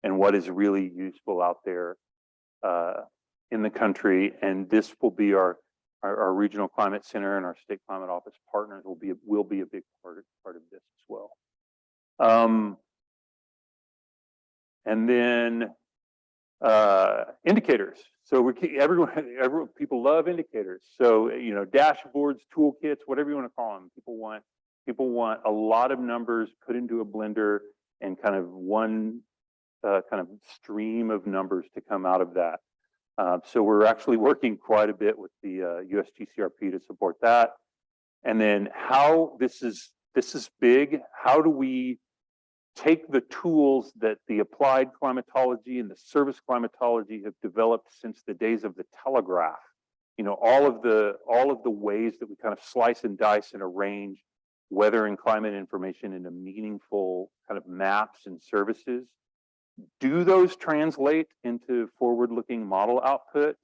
and what is really useful out there in the country. And this will be our regional climate center and our state climate office partners will be a big part of this as well. And then indicators. So everyone, people love indicators. So, you know, dashboards, toolkits, whatever you want to call them. People want a lot of numbers put into a blender and kind of one kind of stream of numbers to come out of that. So we're actually working quite a bit with the USGCRP to support that. And then how this is big. How do we take the tools that the applied climatology and the service climatology have developed since the days of the telegraph? You know, all of the ways that we kind of slice and dice and arrange weather and climate information into meaningful kind of maps and services. Do those translate into forward-looking model output?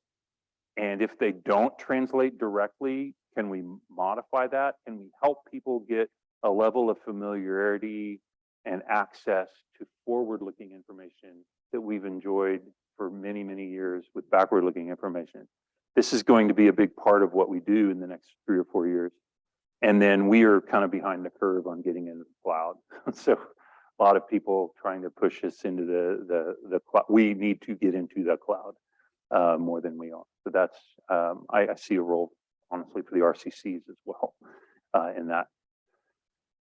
And if they don't translate directly, can we modify that? Can we help people get a level of familiarity and access to forward-looking information that we've enjoyed for many, many years with backward-looking information? This is going to be a big part of what we do in the next 3 or 4 years. And then we are kind of behind the curve on getting into the cloud. So a lot of people trying to push us into the cloud. We need to get into the cloud more than we are. So that's, I see a role, honestly, for the RCCs as well in that.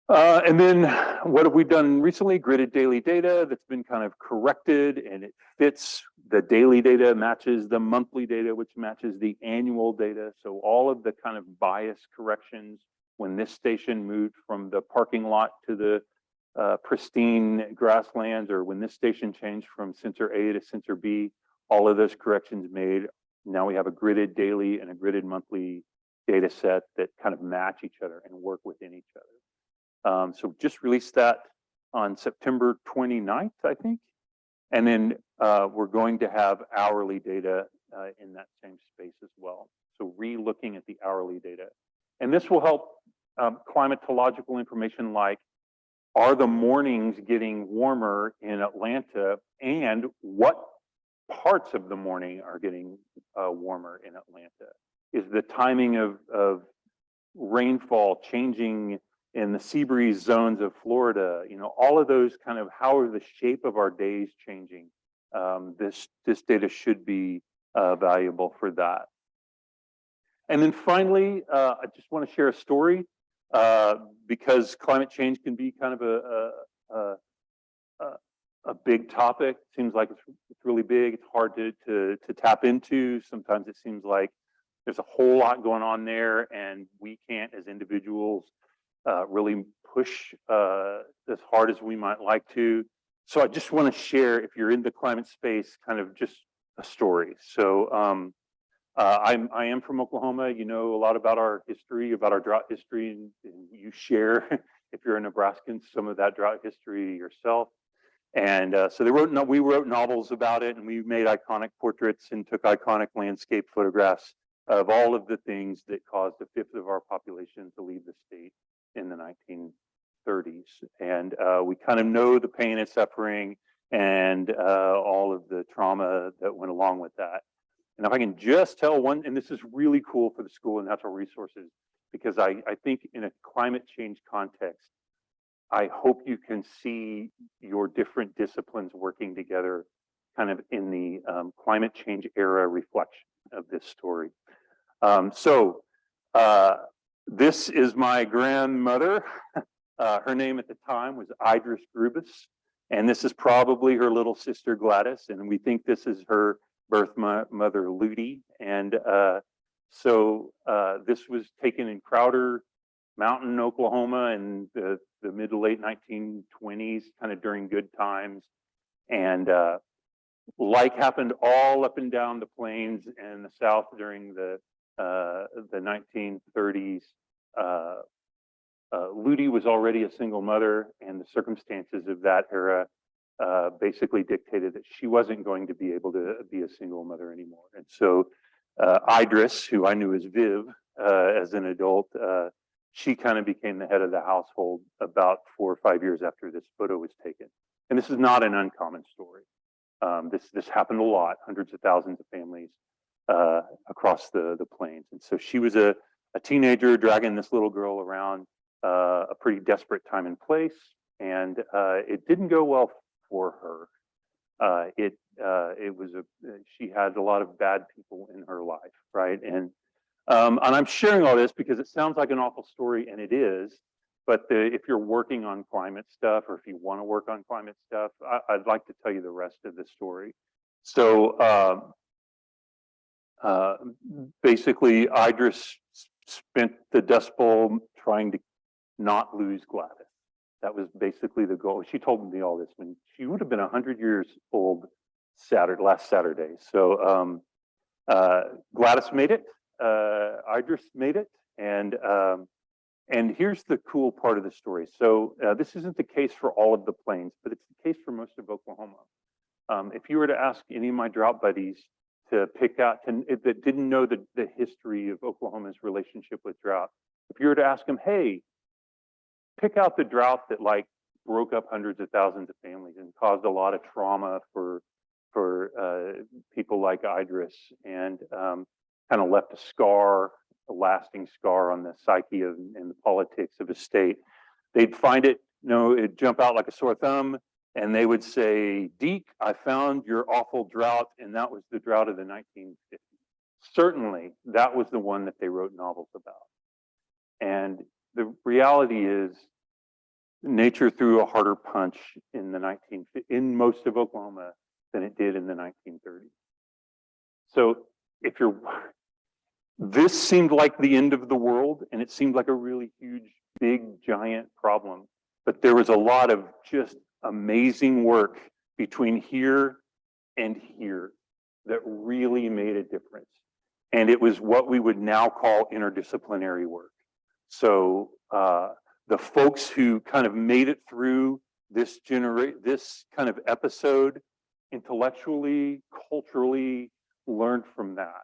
And then what have we done recently? Gridded daily data that's been kind of corrected, and it fits. The daily data matches the monthly data, which matches the annual data. So all of the kind of bias corrections when this station moved from the parking lot to the pristine grasslands, or when this station changed from sensor A to sensor B, all of those corrections made. Now we have a gridded daily and a gridded monthly data set that kind of match each other and work within each other. So just released that on September 29th, I think. And then we're going to have hourly data in that same space as well. So re-looking at the hourly data. And this will help climatological information like, are the mornings getting warmer in Atlanta, and what parts of the morning are getting warmer in Atlanta? Is the timing of rainfall changing in the sea breeze zones of Florida? You know, all of those kind of, how are the shape of our days changing? This data should be valuable for that. And then finally, I just want to share a story because climate change can be kind of a big topic. Seems like it's really big. It's hard to tap into. Sometimes it seems like there's a whole lot going on there, and we can't, as individuals, really push as hard as we might like to. So I just want to share, if you're in the climate space, kind of just a story. So I am from Oklahoma. You know a lot about our history, about our drought history, and you share, if you're a Nebraskan, some of that drought history yourself. And so we wrote novels about it, and we made iconic portraits and took iconic landscape photographs of all of the things that caused a fifth of our population to leave the state in the 1930s. And we kind of know the pain and suffering and all of the trauma that went along with that. And if I can just tell one, and this is really cool for the School of Natural Resources, because I think in a climate change context, I hope you can see your different disciplines working together kind of in the climate change era reflection of this story. This is my grandmother. Her name at the time was Idris Grubus, and this is probably her little sister Gladys, and we think this is her birth mother Ludi. And this was taken in Crowder Mountain, Oklahoma, in the mid to late 1920s, kind of during good times. And like happened all up and down the plains and the South during the 1930s. Ludi was already a single mother, and the circumstances of that era basically dictated that she wasn't going to be able to be a single mother anymore. And so Idris, who I knew as Viv as an adult, she kind of became the head of the household about 4 or 5 years after this photo was taken. And this is not an uncommon story. This happened a lot, hundreds of thousands of families across the plains. And so she was a teenager dragging this little girl around a pretty desperate time and place, and it didn't go well for her. She had a lot of bad people in her life, right? And I'm sharing all this because it sounds like an awful story, and it is. But if you're working on climate stuff, or if you want to work on climate stuff, I'd like to tell you the rest of the story. So basically, Idris spent the Dust Bowl trying to not lose Gladys. That was basically the goal. She told me all this when she would have been 100 years old last Saturday. So Gladys made it. Idris made it, and here's the cool part of the story. So this isn't the case for all of the plains, but it's the case for most of Oklahoma. If you were to ask any of my drought buddies to pick out, that didn't know the history of Oklahoma's relationship with drought, if you were to ask them, hey, pick out the drought that like broke up hundreds of thousands of families and caused a lot of trauma for people like Idris, and kind of left a lasting scar on the psyche and the politics of a state. They'd find it, it'd jump out like a sore thumb, and they would say, Deke, I found your awful drought, and that was the drought of the 1950s. Certainly, that was the one that they wrote novels about. And the reality is, nature threw a harder punch in most of Oklahoma than it did in the 1930s. So this seemed like the end of the world, and it seemed like a really huge, big, giant problem. But there was a lot of just amazing work between here and here that really made a difference. And it was what we would now call interdisciplinary work. So the folks who kind of made it through this kind of episode intellectually, culturally, learned from that.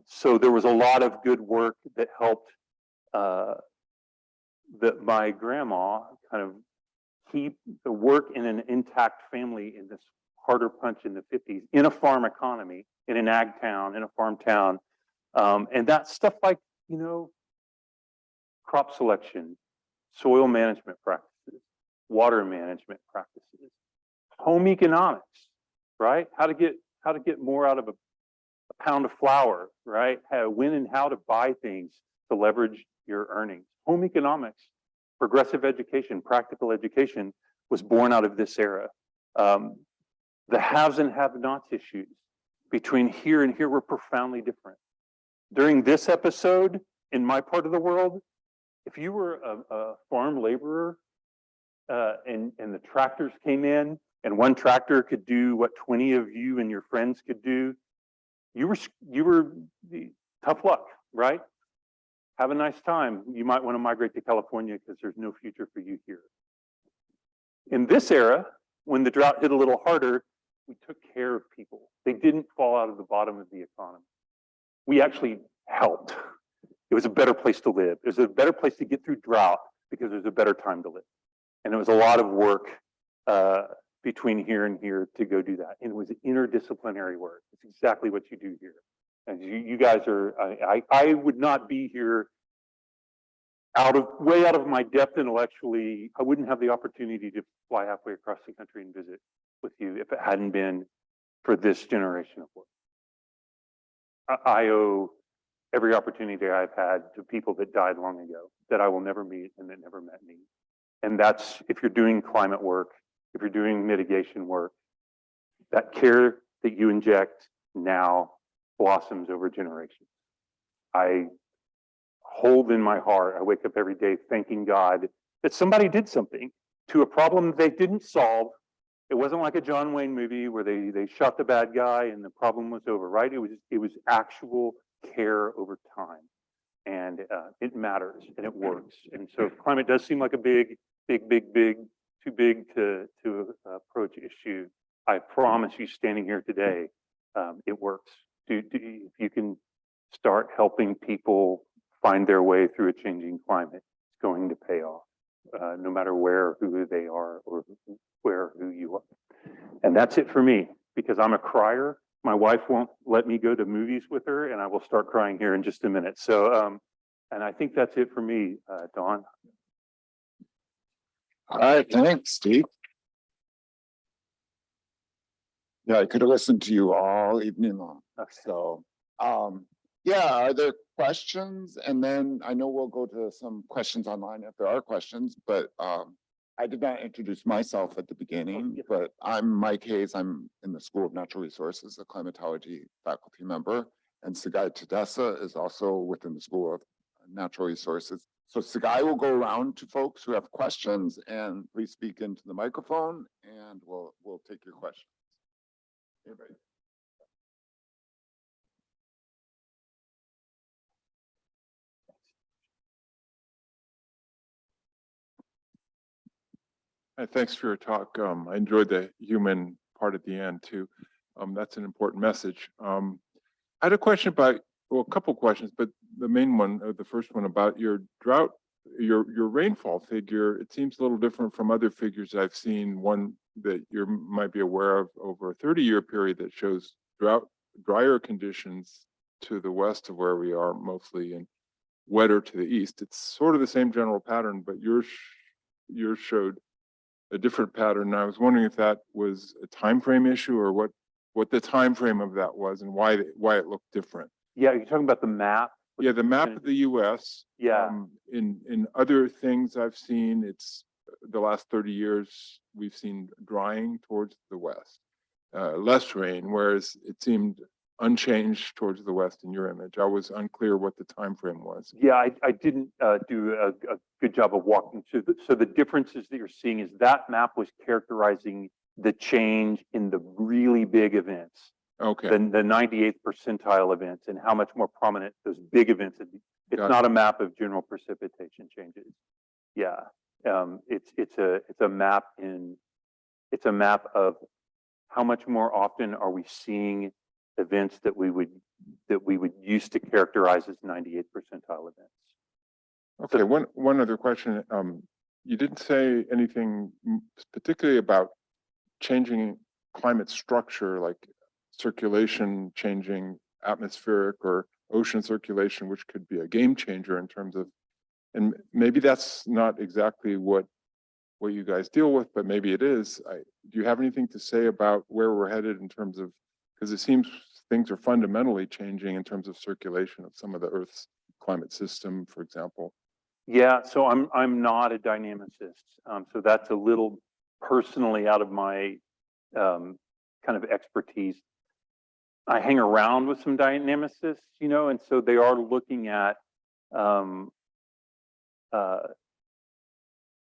So there was a lot of good work that helped my grandma kind of keep the work in an intact family in this harder punch in the 50s, in a farm economy, in an ag town, in a farm town. And that stuff like, crop selection, soil management practices, water management practices, home economics, right? How to get more out of a pound of flour, right? When and how to buy things to leverage your earnings. Home economics, progressive education, practical education was born out of this era. The haves and have-nots issues between here and here were profoundly different. During this episode, in my part of the world, if you were a farm laborer and the tractors came in, and one tractor could do what 20 of you and your friends could do, you were tough luck, right? Have a nice time. You might want to migrate to California because there's no future for you here. In this era, when the drought hit a little harder, we took care of people. They didn't fall out of the bottom of the economy. We actually helped. It was a better place to live. It was a better place to get through drought because there's a better time to live. And it was a lot of work between here and here to go do that. And it was interdisciplinary work. It's exactly what you do here. And you guys are, I would not be here way out of my depth intellectually. I wouldn't have the opportunity to fly halfway across the country and visit with you if it hadn't been for this generation of work. I owe every opportunity I've had to people that died long ago that I will never meet and that never met me. And that's if you're doing climate work, if you're doing mitigation work, that care that you inject now blossoms over generations. I hold in my heart, I wake up every day thanking God that somebody did something to a problem they didn't solve. It wasn't like a John Wayne movie where they shot the bad guy and the problem was over, right? It was actual care over time, and it matters and it works. And so climate does seem like a big, too big to approach issue. I promise you, standing here today, it works. If you can start helping people find their way through a changing climate, it's going to pay off, no matter where, who they are, or who you are. And that's it for me, because I'm a crier. My wife won't let me go to movies with her, and I will start crying here in just a minute. So, and I think that's it for me, Dawn. All right, thanks, Steve. Yeah, I could have listened to you all evening long. Okay. So, yeah, are there questions? And then I know we'll go to some questions online if there are questions, but I did not introduce myself at the beginning, but I'm Mike Hayes. I'm in the School of Natural Resources, a climatology faculty member, and Sagai Tedessa is also within the School of Natural Resources. So Sagai will go around to folks who have questions, and please speak into the microphone, and we'll take your questions. Anybody? Thanks for your talk. I enjoyed the human part at the end too. That's an important message. I had a question about, well, a couple questions, but the main one, or the first one, about your drought, your rainfall figure. It seems a little different from other figures I've seen. One that you might be aware of over a 30-year period that shows drier conditions to the west of where we are mostly, and wetter to the east. It's sort of the same general pattern, but yours showed a different pattern. And I was wondering if that was a time frame issue, or what the time frame of that was, and why it looked different. Yeah, you're talking about the map? Yeah, the map of the U.S. Yeah. In other things I've seen, it's the last 30 years we've seen drying towards the west, less rain, whereas it seemed unchanged towards the west in your image. I was unclear what the time frame was. Yeah, I didn't do a good job of walking through. So the differences that you're seeing is that map was characterizing the change in the really big events. Okay. The 98th percentile events, and how much more prominent those big events. It's not a map of general precipitation changes. Yeah, it's a map of how much more often are we seeing events that we would use to characterize as 98th percentile events. Okay, so, one other question. You didn't say anything particularly about changing climate structure, like circulation changing, atmospheric or ocean circulation, which could be a game changer in terms of, and maybe that's not exactly what you guys deal with, but maybe it is. Do you have anything to say about where we're headed in terms of, because it seems things are fundamentally changing in terms of circulation of some of the Earth's climate system, for example? Yeah, so I'm not a dynamicist, so that's a little personally out of my kind of expertise. I hang around with some dynamicists, and so they are looking at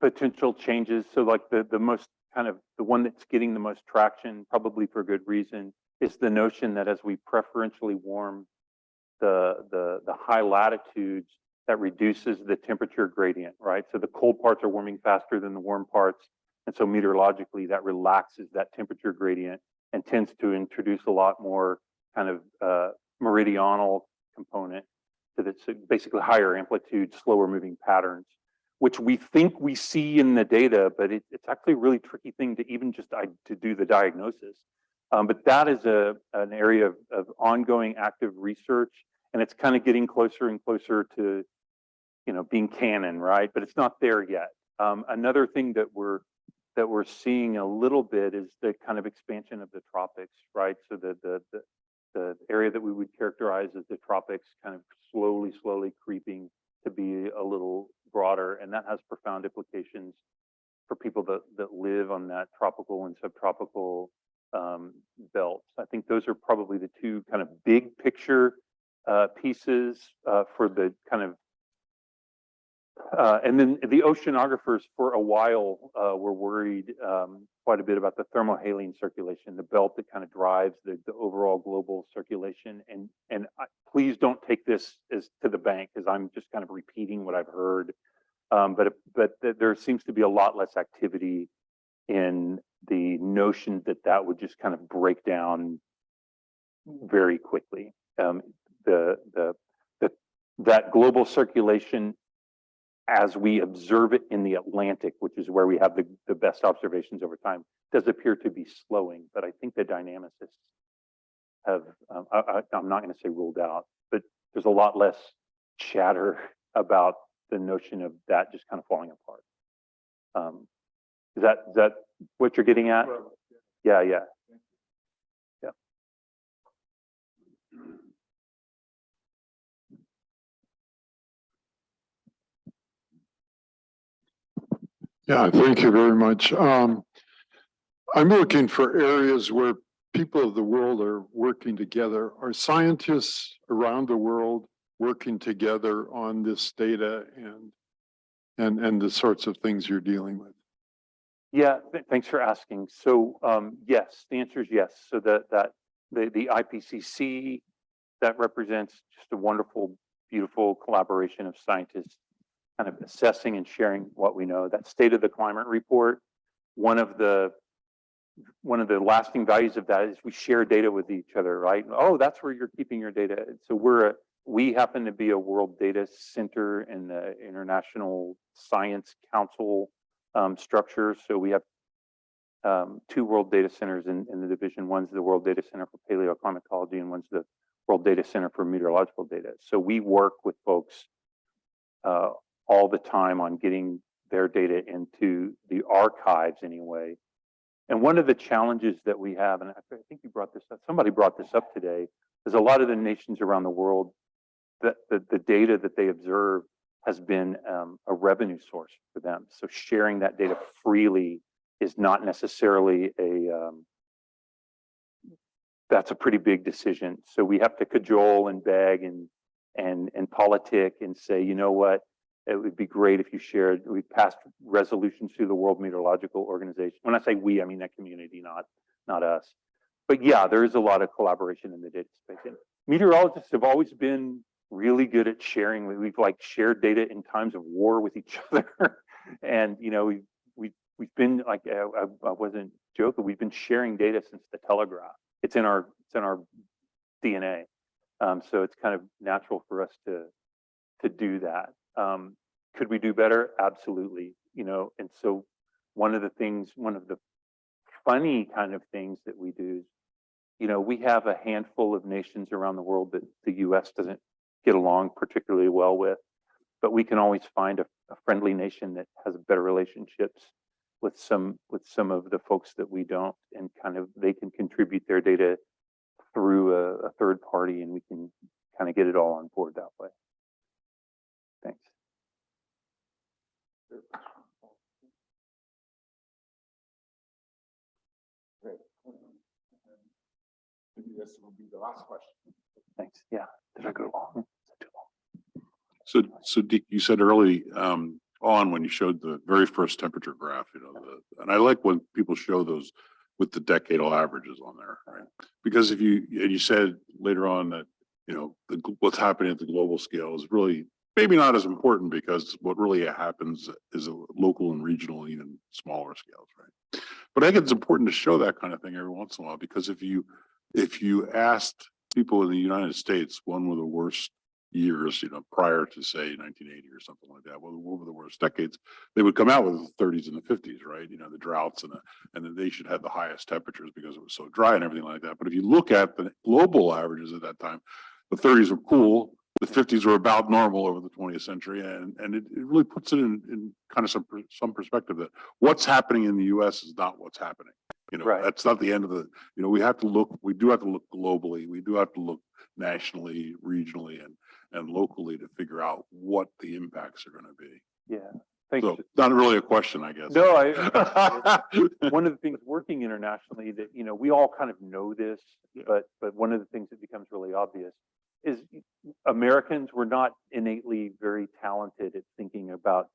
potential changes. So like the most kind of the one that's getting the most traction, probably for good reason, is the notion that as we preferentially warm the high latitudes, that reduces the temperature gradient, right? So the cold parts are warming faster than the warm parts. And so meteorologically, that relaxes that temperature gradient and tends to introduce a lot more kind of meridional component to this, basically higher amplitude, slower moving patterns, which we think we see in the data, but it's actually a really tricky thing to even just to do the diagnosis. But that is an area of ongoing active research, and it's kind of getting closer and closer to, being canon, right? But it's not there yet. Another thing that we're seeing a little bit is the kind of expansion of the tropics, right? So the area that we would characterize as the tropics kind of slowly creeping to be a little broader. And that has profound implications for people that live on that tropical and subtropical belts. I think those are probably the two kind of big picture pieces for the kind of and then the oceanographers for a while were worried quite a bit about the thermohaline circulation, the belt that kind of drives the overall global circulation. And please don't take this as to the bank, because I'm just kind of repeating what I've heard. But there seems to be a lot less activity in the notion that that would just kind of break down very quickly. That global circulation, as we observe it in the Atlantic, which is where we have the best observations over time, does appear to be slowing. But I think the dynamicists have, I'm not going to say ruled out, but there's a lot less chatter about the notion of that just kind of falling apart. Is that what you're getting at? Yeah. Yeah, thank you very much. I'm looking for areas where people of the world are working together. Are scientists around the world working together on this data and the sorts of things you're dealing with? Yeah, thanks for asking. So yes, the answer is yes. So the IPCC, that represents just a wonderful, beautiful collaboration of scientists kind of assessing and sharing what we know. That State of the Climate report, one of the lasting values of that is we share data with each other, right? Oh, that's where you're keeping your data. So we happen to be a World Data Center in the International Science Council structure. So we have two World Data Centers in the division. One's the World Data Center for Paleoclimatology, and one's the World Data Center for Meteorological Data. So we work with folks all the time on getting their data into the archives anyway. And one of the challenges that we have, and I think you brought this up, somebody brought this up today, is a lot of the nations around the world, that the data that they observe has been a revenue source for them. So sharing that data freely is not necessarily that's a pretty big decision. So we have to cajole and beg and politic and say, you know what, it would be great if you shared. We passed resolutions through the World Meteorological Organization. When I say we, I mean that community, not us. But yeah, there is a lot of collaboration in the data space. And meteorologists have always been really good at sharing. We've like shared data in times of war with each other. And you know, we've been like, I wasn't joking, we've been sharing data since the telegraph. It's in our DNA. So it's kind of natural for us to do that. Could we do better? Absolutely. You know, and so one of the funny kind of things that we do is, you know, we have a handful of nations around the world that the US doesn't get along particularly well with, but we can always find a friendly nation that has better relationships with some of the folks that we don't, and kind of they can contribute their data through a third party, and we can kind of get it all on board that way. Thanks. Great. Maybe this will be the last question. Thanks. Yeah. Did I go long? Too long? So Deke, you said early on when you showed the very first temperature graph, you know, and I like when people show those with the decadal averages on there, right? Because and you said later on that, you know, what's happening at the global scale is really maybe not as important, because what really happens is a local and regional, even smaller scales, right? But I think it's important to show that kind of thing every once in a while, because if you asked people in the United States, one of the worst years, you know, prior to say 1980 or something like that, what were the worst decades, they would come out with the 30s and the 50s, right? You know, the droughts and then they should have the highest temperatures because it was so dry and everything like that. But if you look at the global averages at that time, the 30s were cool, the 50s were about normal over the 20th century, and it really puts it in kind of some perspective that what's happening in the US is not what's happening You know, Right. that's not the end of the, we do have to look globally. We do have to look nationally, regionally and locally to figure out what the impacts are going to be. Yeah. Thanks. So not really a question, I guess. No, one of the things working internationally that, we all kind of know this, Yeah. but one of the things that becomes really obvious is Americans were not innately very talented at thinking about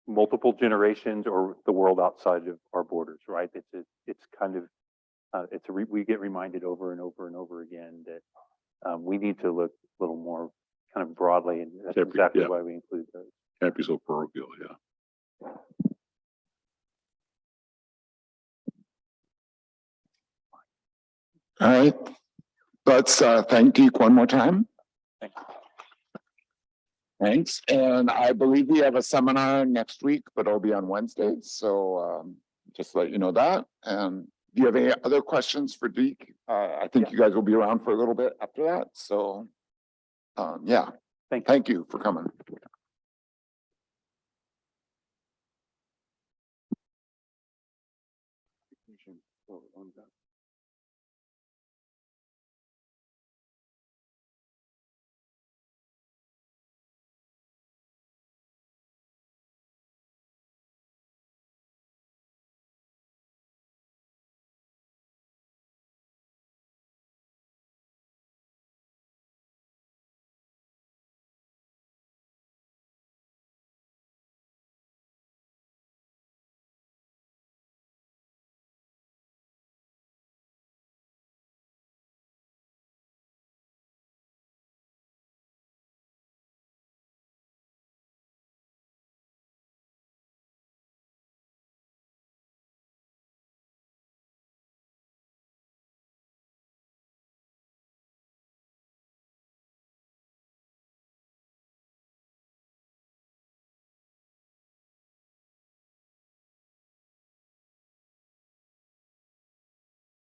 multiple generations or the world outside of our borders, right? It's kind of, we get reminded over and over and over again that we need to look a little more kind of broadly, and that's Can't be- exactly yeah. why we include those. Can't be so parochial, yeah. All right. Let's thank Deke one more time. Thanks. Thanks. And I believe we have a seminar next week, but it'll be on Wednesday. So just to let you know that. And do you have any other questions for Deke? I think you guys will be around for a little bit after that. So yeah, thank you for coming.